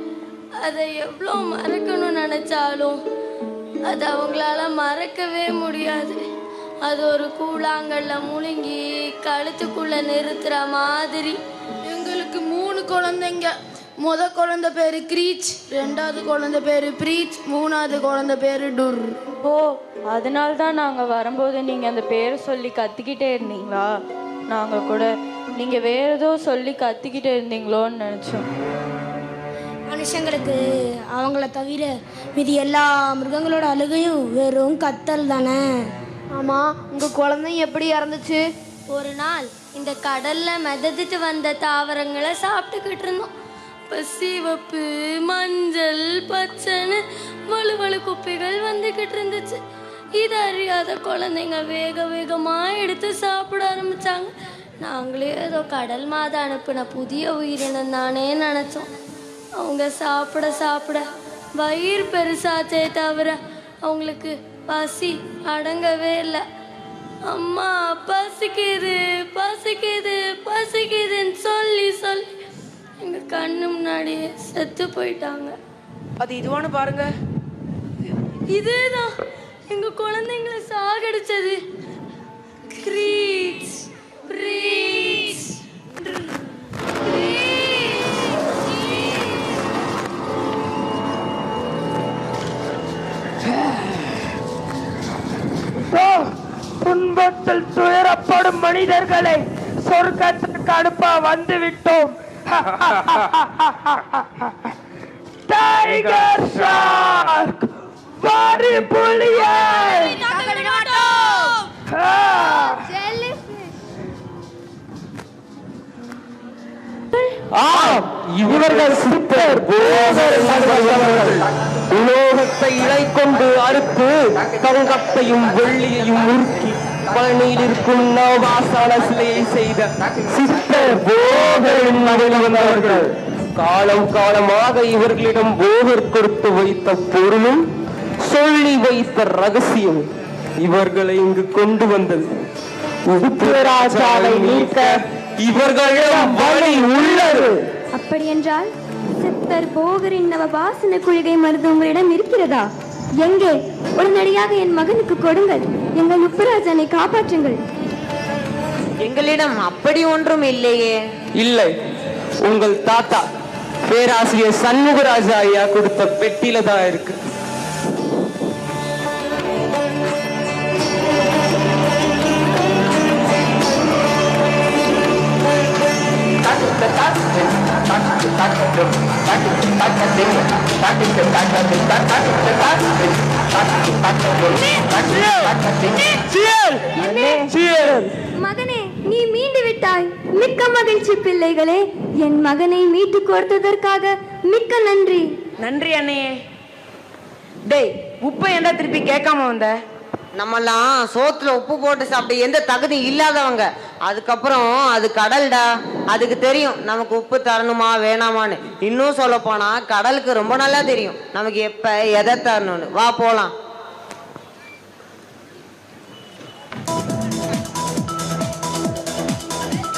S15: அதை எவ்வளோ மறக்கணும்னு நினச்சாலும் அது அவங்களால மறக்கவே முடியாது. அது ஒரு கூழாங்கல்ல முழுங்கி கழுத்துக்குள்ள நிறுத்துற மாதிரி. எங்களுக்கு 3 குழந்தைங்க. குழந்தை பேரு கிரீச், 2வது குழந்தை பேரு பிரீச், 3வது குழந்தை பேரு டுர்.
S6: ஓ, அதனால தான் நாங்கள் வரும்போது நீங்கள் அந்த பேரை சொல்லி கத்திக்கிட்டே இருந்தீங்களா? நாங்கள் கூட நீங்கள் வேற ஏதோ சொல்லி கத்திக்கிட்டு இருந்தீங்களோன்னு நினச்சோம்.
S5: மனுஷங்களுக்கு அவங்கள தவிர மீதி எல்லா மிருகங்களோட அழுகையும் வெறும் கத்தல் தானே.
S15: ஆமாம், உங்கள் குழந்தையும் எப்படி இறந்துச்சு?
S6: ஒரு நாள் இந்த கடலில் மிதந்துட்டு வந்த தாவரங்களை சாப்பிட்டுக்கிட்டு இருந்தோம். இப்போ சிவப்பு, மஞ்சள், பச்சைன்னு வலுவலு குப்பைகள் வந்துக்கிட்டு இருந்துச்சு. இது அறியாத குழந்தைங்க வேக வேகமாக எடுத்து சாப்பிட ஆரம்பித்தாங்க. நாங்களே ஏதோ கடல் மாதா அனுப்பின புதிய உயிரினம் தானே நினச்சோம். அவங்க சாப்பிட சாப்பிட வயிறு பெருசாச்சே தவிர அவங்களுக்கு பசி அடங்கவே இல்லை. அம்மா பசிக்குது பசிக்குது பசிக்குதுன்னு சொல்லி சொல்லி எங்க கண்ணு முன்னாடியே செத்து போயிட்டாங்க.
S14: அது இதுவானு பாருங்க.
S6: இதேதான் எங்க குழந்தைங்களை சாகடிச்சது. கிரீச் பிரீச்
S10: துன்பத்தில் துயரப்படும் மனிதர்களை சொர்க்கத்திற்கு அனுப்ப வந்து விட்டோம். டைகர் ஷார்க் வாரி புலியே. இவர்கள் சித்தர் உலோகத்தை இலை கொண்டு அறுத்து தங்கத்தையும் வெள்ளியையும் உருக்கி பழனியில் இருக்கும் நவபாசான சிலையை செய்த சித்தர் போகரின் வந்தவர்கள். காலம் காலமாக இவர்களிடம் போகர் கொடுத்து வைத்த பொருளும் சொல்லி வைத்த ரகசியம் இவர்களை இங்கு கொண்டு வந்தது. உடுப்புராஜாவை நீக்க இவர்களிடம் வழி உள்ளது.
S5: அப்படி என்றால் சித்தர் போகரின் நவபாசன குளிகை மருந்து உங்களிடம் இருக்கிறதா? எங்கே? உடனடியாக என் மகனுக்கு கொடுங்கள். எங்கள் உப்புராஜனை காப்பாற்றுங்கள்.
S14: எங்களிடம் அப்படி ஒன்றும் இல்லையே.
S10: இல்லை, உங்கள் தாத்தா பேராசிரியர் சண்முகராஜா ஐயா கொடுத்த பெட்டியில தான் இருக்கு.
S5: மகனே, நீ மீண்டு விட்டாய். மிக்க மகிழ்ச்சி பிள்ளைகளே. என் மகனை மீட்டு கொடுத்ததற்காக மிக்க நன்றி.
S14: நன்றி அண்ணையே. டேய், உப்பை என்ன திருப்பி கேட்காம வந்த? நம்மெல்லாம் சோத்துல உப்பு போட்டு சாப்பிட்டு எந்த தகுதி இல்லாதவங்க. அதுக்கப்புறம் அது கடல்டா, அதுக்கு தெரியும் நமக்கு உப்பு தரணுமா வேணாமான்னு. இன்னும் சொல்ல போனா கடலுக்கு ரொம்ப நல்லா தெரியும் நமக்கு எப்ப எதை தரணும்னு. வா போலாம்.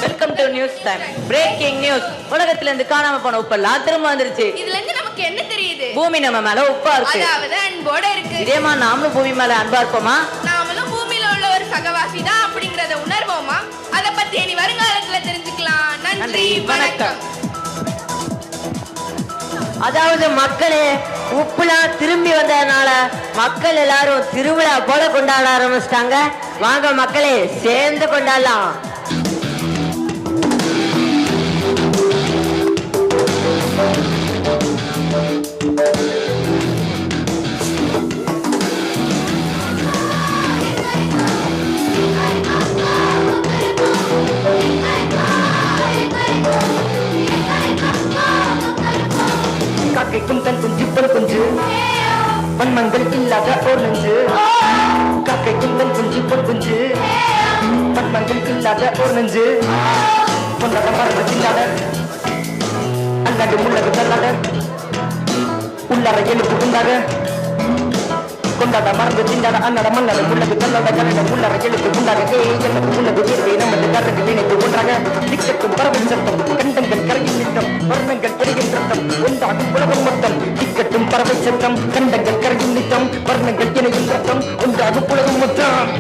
S14: Welcome to news time. Breaking news. உலகத்துல இருந்து காணாம போன உப்பெல்லாம் திரும்ப வந்துருச்சு.
S12: இதுல இருந்து நமக்கு என்ன தெரியுது?
S14: பூமி நம்ம மேல உப்பா இருக்கு.
S12: அதாவது அன்போட இருக்கு.
S14: இதேமா நாமளும் பூமி மேல அன்பா இருப்போமா?
S12: நாமளும் பூமியில உள்ள ஒரு சகவாசி தான் அப்படிங்கறத உணர்வோமா? அத பத்தி இனி வருங்காலத்துல தெரிஞ்சுக்கலாம். நன்றி, வணக்கம்.
S14: அதாவது மக்களே, உப்புலாம் திரும்பி வந்ததுனால மக்கள் எல்லாரும் திருவிழா போல கொண்டாட ஆரம்பிச்சிட்டாங்க. வாங்க மக்களே, சேர்ந்து கொண்டாடலாம்.
S10: காக்கைக்கும் தன் குஞ்சு பொறு குஞ்சு வன்மங்கள் இல்லாத ஒரு நெஞ்சு. காக்கைக்கும் தன் குஞ்சு பொறு குஞ்சு வன்மங்கள் இல்லாத ஒரு நெஞ்சு. கொண்டாட மரங்கள் இல்லாத அல்லாது முள்ளது தள்ளாத உள்ளார எழுப்பு கொண்டாட கொண்டாட மறந்து திண்டாட அன்னட மன்னட முள்ளது தள்ளாத கலட உள்ளார எழுப்பு கொண்டாட. எனக்கு உள்ளது இயற்கை நமது கரக்கு இணைத்து ஒன்றாக திக்கட்டும் பறவை சத்தம் கண்டங்கள் கரையில் நிற்கும் வர்ணங்கள் எரிகின்ற சத்தம் ஒன்றாகும் உலகம் மொத்தம். திக்கட்டும் பறவை சத்தம் கண்டங்கள் கரையில் நிற்கும் வர்ணங்கள் இணையும் சத்தம் ஒன்றாகும் உலகம் மொத்தம்.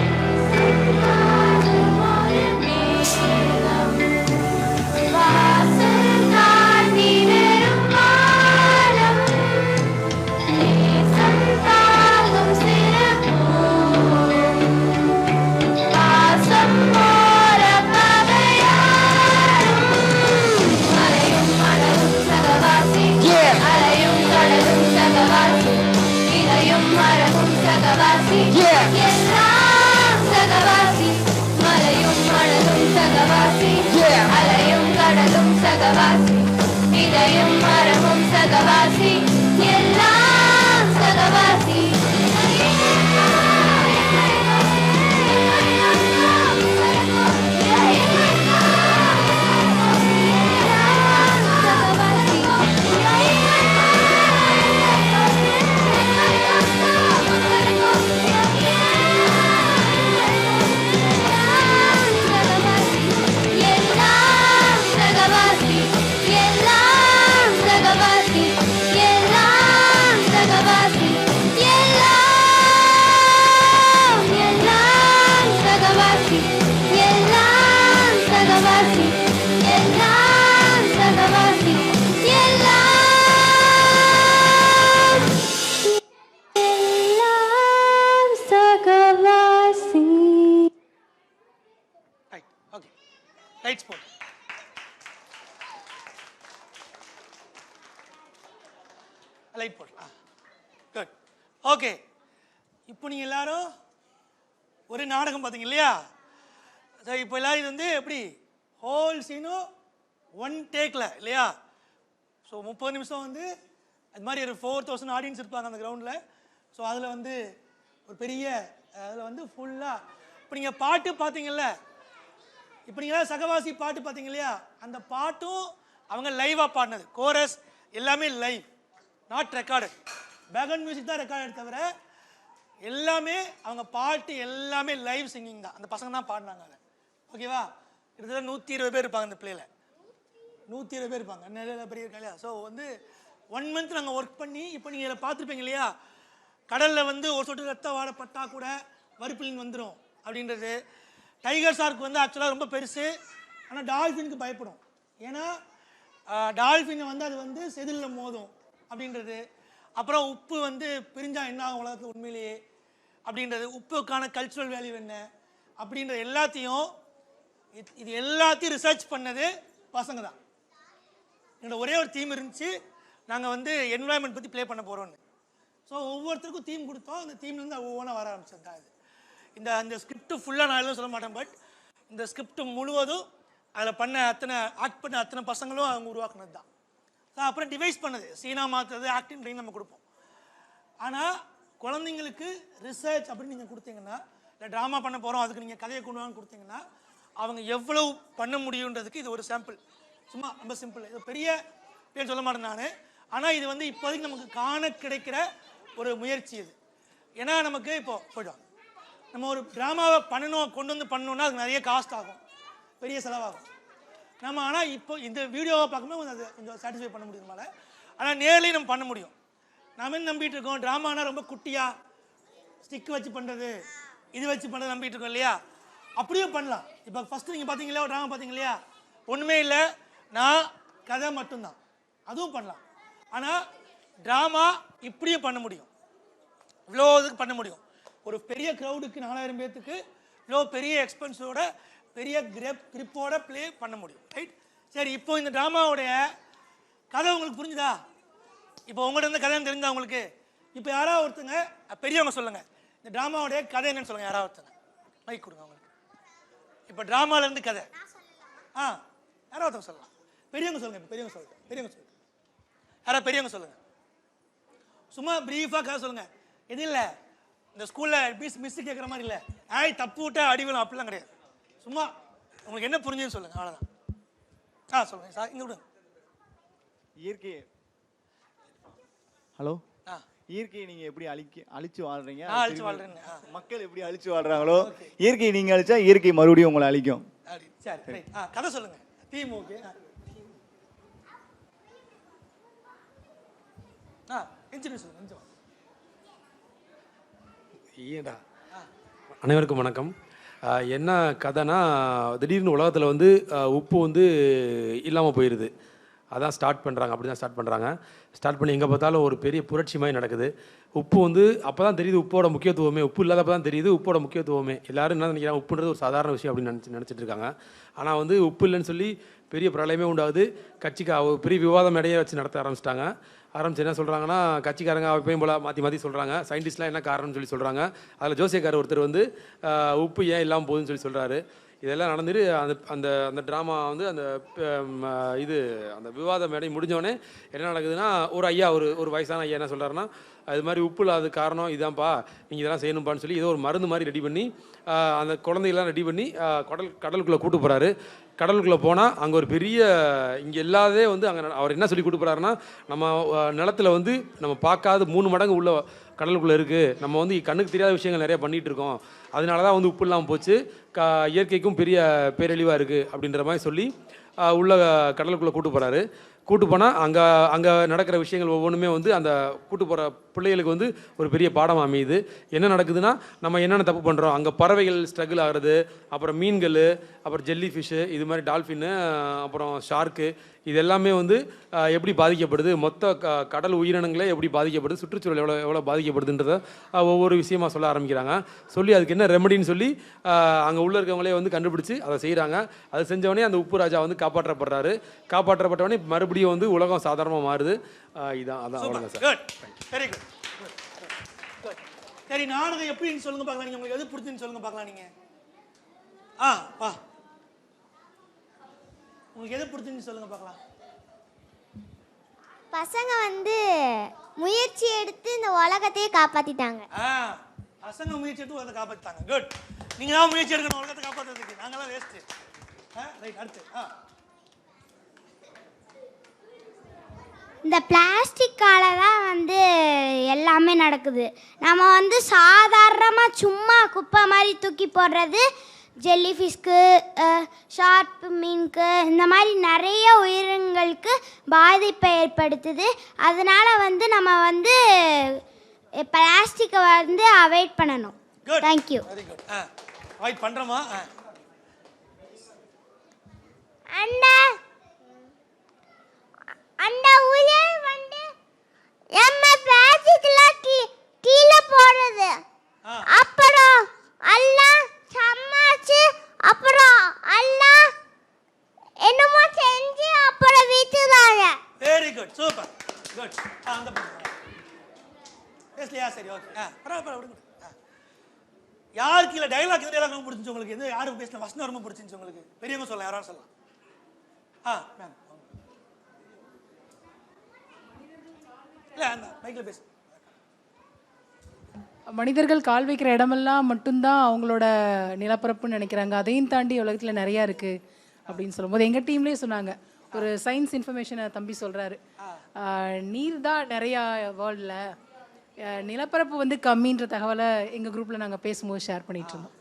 S5: பாசம் போல பகை
S15: எல்லாம் சகவாசி மலையும் மணலும் சகவாசி அலையும் கடலும் சகவாசி இதையும் மரமும் சகவாசி எல்லாம் சகவாசி
S2: ரைட்ஸ் போட்டு லைட் போடலாம். குட். ஓகே, இப்போ நீங்கள் எல்லாரும் ஒரு நாடகம் பார்த்தீங்க இல்லையா? சரி, இப்போ எல்லாரும் இது வந்து எப்படி ஹோல் சீனும் ஒன் டேக்கில் இல்லையா? ஸோ 30 நிமிஷம் வந்து அது மாதிரி ஒரு 4000 ஆடியன்ஸ் இருப்பாங்க அந்த கிரவுண்டில். ஸோ அதில் வந்து ஒரு பெரிய அதில் வந்து ஃபுல்லாக இப்போ நீங்கள் பாட்டு பார்த்தீங்கல்ல, இப்போ நீங்கள் சகவாசி பாட்டு பார்த்தீங்க இல்லையா? அந்த பாட்டும் அவங்க லைவாக பாடினது, கோரஸ் எல்லாமே live, not record. Background music தான் ரெக்கார்டு தவிர எல்லாமே அவங்க பாட்டு எல்லாமே லைவ் சிங்கிங் தான். அந்த பசங்க தான் பாடினாங்க அதை. ஓகேவா? கிட்டத்தட்ட 120 பேர் இருப்பாங்க அந்த பிளேயில். 120 பேர் இருப்பாங்க, நிறைய பெரிய இருக்கா இல்லையா? ஸோ வந்து 1 மந்த் நாங்கள் ஒர்க் பண்ணி இப்போ நீங்கள் இதில் பார்த்துருப்பீங்க இல்லையா? கடலில் வந்து ஒரு சொட்டு ரத்த வாடப்பட்டா கூட வறுப்பிலின் வந்துடும் அப்படின்றது. டைகர் ஷார்க் வந்து ஆக்சுவலாக ரொம்ப பெருசு, ஆனால் டால்ஃபினுக்கு பயப்படும். ஏன்னா டால்ஃபினை வந்து அது வந்து செதிலில் மோதும் அப்படின்றது. அப்புறம் உப்பு வந்து பிரிஞ்சா என்ன ஆகும் உலகத்தில் உண்மையிலேயே அப்படின்றது, உப்புக்கான கல்ச்சுரல் வேல்யூ என்ன அப்படின்ற எல்லாத்தையும் இது எல்லாத்தையும் ரிசர்ச் பண்ணது பசங்க தான். என்னோட ஒரே ஒரு தீம் இருந்துச்சு, நாங்கள் வந்து என்வாயன்மெண்ட் பற்றி ப்ளே பண்ண போகிறோன்னு. ஸோ ஒவ்வொருத்தருக்கும் தீம் கொடுத்தோம், அந்த தீம்லேருந்து ஒவ்வொன்றா வர ஆரம்பிச்சது தான் இது. இந்த ஸ்கிரிப்ட் ஃபுல்லாக நான் எதுவும் சொல்ல மாட்டேன், பட் இந்த ஸ்கிரிப்ட் முழுவதும் அதில் பண்ண ஆக்ட் பண்ண அத்தனை பசங்களும் அவங்க உருவாக்குனது தான். ஸோ அப்புறம் டிவைஸ் பண்ணது, சீனா மாற்றுறது, ஆக்டிங் ட்ரெயின் நம்ம கொடுப்போம். ஆனால் குழந்தைங்களுக்கு ரிசர்ச் அப்படின்னு நீங்கள் கொடுத்தீங்கன்னா, இல்லை ட்ராமா பண்ண போகிறோம் அதுக்கு நீங்கள் கதையை கொண்டு வாங்க கொடுத்தீங்கன்னா, அவங்க எவ்வளவு பண்ண முடியுன்றதுக்கு இது ஒரு சாம்பிள். சும்மா ரொம்ப சிம்பிள், இது பெரிய பேர் சொல்ல மாட்டேன் நான். ஆனால் இது வந்து இப்போதைக்கு நமக்கு காண கிடைக்கிற ஒரு முயற்சி இது. ஏன்னா நமக்கு போய்டும், நம்ம ஒரு ட்ராமாவை கொண்டு வந்து பண்ணணுன்னா அதுக்கு நிறைய காஸ்ட் ஆகும், பெரிய செலவாகும். நம்ம ஆனால் இப்போ இந்த வீடியோவை பார்க்கும்போது அது கொஞ்சம் சாட்டிஸ்ஃபை பண்ண முடியும் நம்மளால். ஆனால் நேர்லேயும் நம்ம பண்ண முடியும். நம்ம என்ன நம்பிட்டு இருக்கோம், ட்ராமானா ரொம்ப குட்டியாக ஸ்டிக் வச்சு பண்ணுறது, இது வச்சு பண்ணுறது நம்பிட்டு இருக்கோம் இல்லையா? அப்படியே பண்ணலாம். இப்போ ஃபஸ்ட்டு நீங்கள் பார்த்தீங்களா ஒரு ட்ராமா பார்த்தீங்க இல்லையா? ஒன்றுமே இல்லை, நான் கதை மட்டும்தான், அதுவும் பண்ணலாம். ஆனால் ட்ராமா இப்படியும் பண்ண முடியும், இவ்வளோ இதுக்கு பண்ண முடியும். ஒரு பெரிய க்ரௌடுக்கு 4000 பேர்த்துக்கு இவ்வளோ பெரிய எக்ஸ்பென்ஸோட பெரிய கிரிப்போட ப்ளே பண்ண முடியும். ரைட்? சரி, இப்போ இந்த ட்ராமாவுடைய கதை உங்களுக்கு புரிஞ்சுதா? இப்போ உங்கள்கிட்ட இருந்த கதை தெரிஞ்சா உங்களுக்கு? இப்போ யாராவது ஒருத்தங்க பெரியவங்க சொல்லுங்கள், இந்த ட்ராமாவுடைய கதை என்னன்னு சொல்லுங்கள். யாராவது ஒருத்தங்க மைக் கொடுங்க அவங்களுக்கு. இப்போ ட்ராமாலேருந்து கதை யாராவது ஒருத்தங்க சொல்லலாம். பெரியவங்க சொல்லுங்கள். இப்போ பெரியவங்க சொல்லுங்கள். யாராவது பெரியவங்க சொல்லுங்கள். சும்மா ப்ரீஃபாக கதை சொல்லுங்கள். எது இல்லை, இந்த ஸ்கூலில் மிஸ் கேட்குற மாதிரி இல்லை, தப்பு விட்டா அடி விழும் அப்படிலாம் கிடையாது. சும்மா உங்களுக்கு என்ன புரிஞ்சுன்னு சொல்லுங்கள், அவ்வளோதான். சொல்லுங்கள் சார், இங்கே விடுங்க.
S16: இயற்கை ஹலோ இயற்கையை நீங்க எப்படி அழிச்சு வாழ்றீங்க, மக்கள் எப்படி அழிச்சு வாழ்றாங்களோ, இயற்கையை நீங்க அழிச்சா இயற்கை மறுபடியும் உங்களை அழிக்கும்.
S2: சரி, கதை சொல்லுங்க. Team okay.
S17: அனைவருக்கும் வணக்கம். என்ன கதைனா, திடீர்னு உலகத்தில் வந்து உப்பு வந்து இல்லாமல் போயிடுது. அதான் ஸ்டார்ட் பண்ணுறாங்க, அப்படி தான் ஸ்டார்ட் பண்ணுறாங்க. ஸ்டார்ட் பண்ணி எங்கே பார்த்தாலும் ஒரு பெரிய புரட்சி மாதிரி நடக்குது. உப்பு வந்து அப்போ தான் தெரியுது உப்போட முக்கியத்துவமே, உப்பு இல்லாதப்போ தான் தெரியுது உப்போட முக்கியத்துவமே. எல்லோரும் என்ன நினைக்கிறாங்க, உப்புன்றது ஒரு சாதாரண விஷயம் அப்படின்னு நினச்சிட்டு இருக்காங்க. ஆனால் வந்து உப்பு இல்லைன்னு சொல்லி பெரிய பிரளயமே உண்டாகுது. கட்சிக்கு பெரிய விவாதம் இடையே வச்சு நடத்த ஆரம்பிச்சிட்டாங்க. ஆரம்பிச்சு என்ன சொல்கிறாங்கன்னா, கட்சிக்காரங்க எப்பயும் போல் மாற்றி மாற்றி சொல்கிறாங்க. சயின்டிஸ்ட்லாம் என்ன காரணம்னு சொல்கிறாங்க. அதில் ஜோசியக்காரர் ஒருத்தர் வந்து உப்பு ஏன் இல்லாமல் போகுதுன்னு சொல்கிறாரு. இதெல்லாம் நடந்துட்டு அந்த அந்த அந்த ட்ராமா வந்து அந்த அந்த விவாத மேடை முடிஞ்சோடனே என்ன நடக்குதுன்னா, ஒரு ஐயா ஒரு வயசான ஐயா என்ன சொல்கிறாருன்னா, அது மாதிரி உப்பு இல்லாத காரணம் இதான்ப்பா, நீங்கள் இதெல்லாம் செய்யணும்ப்பான்னு சொல்லி ஏதோ ஒரு மருந்து மாதிரி ரெடி பண்ணி அந்த குழந்தைகள்லாம் ரெடி பண்ணி கடலுக்குள்ளே கூட்டு போகிறாரு. கடலுக்குள்ளே போனால் அங்கே ஒரு பெரிய இங்கே இல்லாதே வந்து அங்கே அவர் என்ன சொல்லி கூட்டு போகிறாருன்னா, நம்ம நிலத்தில் வந்து நம்ம பார்க்காத 3 மடங்கு உள்ள கடலுக்குள்ளே இருக்குது. நம்ம வந்து கண்ணுக்கு தெரியாத விஷயங்கள் நிறையா பண்ணிகிட்டு இருக்கோம். அதனால தான் வந்து உப்பு இல்லாமல் போச்சு. இயற்கைக்கும் பெரிய பேரழிவாக இருக்குது அப்படின்ற மாதிரி சொல்லி உள்ள கடலுக்குள்ளே கூட்டு போகிறாரு. கூட்டு போனால் அங்கே நடக்கிற விஷயங்கள் ஒவ்வொன்றுமே வந்து அந்த கூட்டு போகிற பிள்ளைகளுக்கு வந்து ஒரு பெரிய பாடம் அமையுது. என்ன நடக்குதுன்னா, நம்ம என்னென்ன தப்பு பண்ணுறோம், அங்கே பறவைகள் ஸ்ட்ரகிள் ஆகிறது, அப்புறம் மீன்கள், அப்புறம் ஜெல்லி ஃபிஷ்ஷு, இது மாதிரி டால்ஃபின்னு, அப்புறம் ஷார்க்கு, இது எல்லாமே வந்து எப்படி பாதிக்கப்படுது, மொத்த கடல் உயிரினங்களே எப்படி பாதிக்கப்படுது, சுற்றுச்சூழல் எவ்வளோ பாதிக்கப்படுதுன்றத ஒவ்வொரு விஷயமா சொல்ல ஆரம்பிக்கிறாங்க. சொல்லி அதுக்கு என்ன ரெமடின்னு சொல்லி அங்கே உள்ள இருக்கவங்களே வந்து கண்டுபிடிச்சி அதை செய்கிறாங்க. அதை செஞ்சவொடனே அந்த உப்பு ராஜா வந்து காப்பாற்றப்படுறாரு. காப்பாற்றப்பட்டவொடனே மறுபடியும் வந்து உலகம் சாதாரணமாக மாறுது. இதான் அதான் அவ்வளோதான் சார்.
S2: Very good. சரி, நாடகம் எப்படின்னு சொல்லுங்க பார்க்கலாம். நீங்கள் உங்களுக்கு எது பிடிச்சுன்னு சொல்லுங்க பார்க்கலாம். நீங்கள் வா, உங்களுக்கு எது பிடிச்சுன்னு சொல்லுங்க பார்க்கலாம்.
S5: பசங்க வந்து முயற்சி எடுத்து இந்த உலகத்தையே காப்பாத்திட்டாங்க.
S2: பசங்க முயற்சி எடுத்து உலகத்தை காப்பாற்றிட்டாங்க. குட். நீங்க தான் முயற்சி எடுக்கணும் உலகத்தை காப்பாற்றுறதுக்கு. நாங்களாம் வேஸ்ட்டு. ரைட். அடுத்து
S5: இந்த பிளாஸ்டிக்கால தான் வந்து எல்லாமே நடக்குது. நம்ம வந்து சாதாரணமாக சும்மா குப்பை மாதிரி தூக்கி போடுறது ஜெல்லி ஃபிஷ்க்கு, ஷார்ப் மீனுக்கு, இந்த மாதிரி நிறைய உயிரினங்களுக்கு பாதிப்பை ஏற்படுத்துது. அதனால் வந்து நம்ம வந்து பிளாஸ்டிக்கை வந்து அவாய்ட் பண்ணணும். தேங்க்யூ.
S2: Very good. அவாய்ட் பண்ணுறோமா?
S5: அந்த உயிர் வந்து நம்ம பிளாஸ்டிக்லாம் கீழே போடுறது, அப்புறம் எல்லாம் சம்மாச்சு, அப்புறம் எல்லாம் என்னமோ செஞ்சு அப்புறம் வீட்டுதாங்க.
S2: Very good. சூப்பர். குட். அந்த பேசலையா? சரி, ஓகே. பரவாயில்ல விடுங்க. யாருக்கு இல்லை டைலாக் எந்த டைலாக் ரொம்ப பிடிச்சிச்சு உங்களுக்கு? எந்த யாருக்கு பேசின வசனம் ரொம்ப பிடிச்சிச்சு உங்களுக்கு? பெரியவங்க சொல்லலாம், யாராவது சொல்லலாம். மேம் இல்லை, அந்த மைக்கில் பேசு.
S18: மனிதர்கள் கால் வைக்கிற இடமெல்லாம் மட்டும்தான் அவங்களோட நிலப்பரப்புன்னு நினைக்கிறாங்க. அதையும் தாண்டி உலகத்தில் நிறையா இருக்குது அப்படின்னு சொல்லும்போது எங்கள் டீம்லேயே சொன்னாங்க. ஒரு சயின்ஸ் இன்ஃபர்மேஷனை தம்பி சொல்கிறாரு, நீர் தான் நிறையா வேர்ல்டில், நிலப்பரப்பு வந்து கம்மின்ற தகவலை எங்கள் குரூப்பில் நாங்கள் பேசும்போது ஷேர் பண்ணிட்டு இருந்தோம்.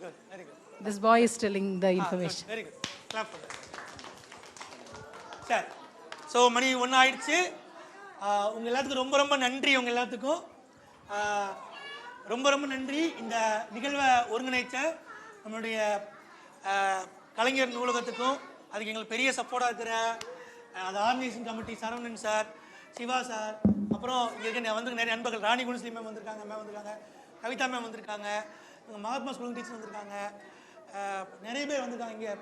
S18: This boy is telling the information.
S2: Very good. Clap பண்ணுங்க. சரி, ஸோ மணி 1 ஆயிடுச்சு. உங்கள் எல்லாத்துக்கும் ரொம்ப ரொம்ப நன்றி. உங்கள் எல்லாத்துக்கும் ரொம்ப ரொம்ப நன்றி. இந்த நிகழ்வை ஒருங்கிணைச்ச நம்மளுடைய கலைஞர் நூலகத்துக்கும், அதுக்கு எங்களுக்கு பெரிய சப்போர்ட்டாக இருக்கிற அது organisation committee Saravanan sir, Siva sir, அப்புறம் இங்கே வந்து நிறைய நண்பர்கள், ராணி குணஸ்ரீ மேம் வந்திருக்காங்க, கவிதா மேம் வந்திருக்காங்க, மகாத்மா ஸ்கூலிங் டீச்சர் வந்திருக்காங்க, நிறைய பேர் வந்திருக்காங்க இங்கே,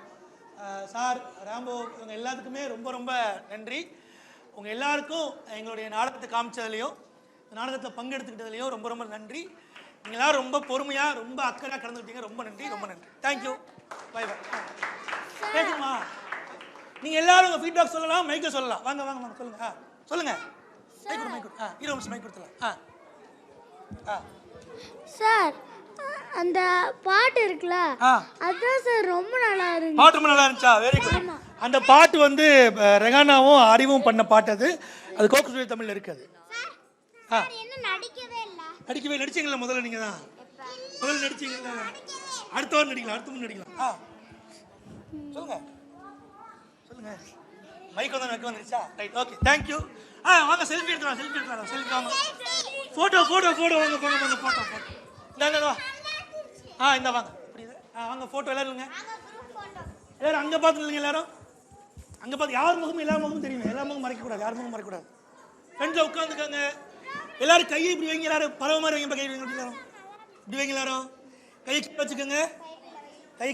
S2: சார் ராம்போ, இவங்க எல்லாத்துக்குமே ரொம்ப ரொம்ப நன்றி. உங்கள் எல்லாருக்கும் எங்களுடைய நாடகத்தை காமிச்சதுலையும் நாடகத்தில் பங்கெடுத்துக்கிட்டதுலையும் ரொம்ப ரொம்ப நன்றி. நீங்கள் எல்லாரும் ரொம்ப பொறுமையாக ரொம்ப அக்கறையாக கலந்துக்கிட்டீங்க. ரொம்ப நன்றி, ரொம்ப நன்றி. தேங்க்யூ. Bye bye. கேட்குமா? நீங்கள் எல்லாரும் உங்கள் ஃபீட்பேக் சொல்லலாம், மைக்கில் சொல்லலாம். வாங்க வாங்க வாங்க சொல்லுங்கள். சொல்லுங்கள். மைக் கொடு. ஹீரோ மிஸ் மைக் கொடுத்துலாம்.
S5: சார், அந்த பாட்டு இருக்குல்ல, அதான் சார் ரொம்ப நல்லா இருந்துச்சு.
S2: பாட்டு ரொம்ப நல்லா இருந்துச்சா? Very good. அந்த பாட்டு வந்து ரெகானாவும் அறிவும் பண்ண பாட்டு. அது கோக்கு தமிழில் இருக்குது. நடிக்கவே நடிச்சீங்களா? முதல்ல நீங்கள் தான் முதல்ல நடிச்சீங்களா? அடுத்த வாரம் நடிக்கலாம், அடுத்த முன் நடிக்கலாம். சொல்லுங்க சொல்லுங்க. மைக் வந்து நக்க வந்துருச்சா? Right, okay, thank you. வாங்க செல்ஃபி எடுக்கலாம், செல்ஃபி வாங்க. ஃபோட்டோ வாங்க, போங்க ஃபோட்டோ. இந்தாங்க வா. இந்த வாங்க. புரியுது? வாங்க ஃபோட்டோ எல்லாரும் இல்லைங்க. எல்லாரும் அங்கே பார்த்து இல்லைங்க. எல்லாரும் அங்கே பார்த்து. யார் முகமும் எல்லா முகமும் தெரியுங்க. எல்லா முகமும் மறைக்கக்கூடாது. யார் முகமும் மறைக்கக்கூடாது. ஃப்ரெண்ட்ஸில் உட்காந்துக்காங்க. எல்லாரும் கையை இப்படி வைங்க. எல்லாரும் பறவை மாதிரி வைங்க. கை வைங்க. எல்லாரும் இப்படி வைங்க. எல்லாரும் கையை கீழே வச்சுக்கோங்க. கை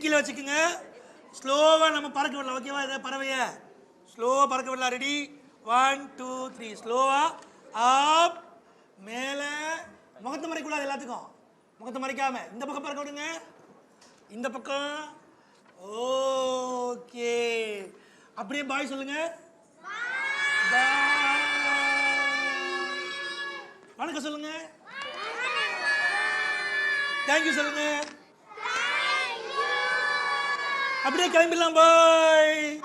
S2: கீழே வச்சுக்கோங்க. ஸ்லோவாக நம்ம பறக்க விடலாம். ஓகேவா? இதை பறவையை ஸ்லோவாக பறக்க விடலாம். ரெடி, 1 2 3 ஸ்லோவா அப் மேலே. முகத்தை மறைக்கூடாது எல்லாத்துக்கும். முகத்தை மறைக்காம இந்த பக்கம் பறக்க விடுங்க. இந்த பக்கம். ஓகே. அப்படியே பாய் சொல்லுங்க. வணக்கம் சொல்லுங்க. தேங்க்யூ சொல்லுங்க. அப்படியே கிளம்பிடலாம். பாய்.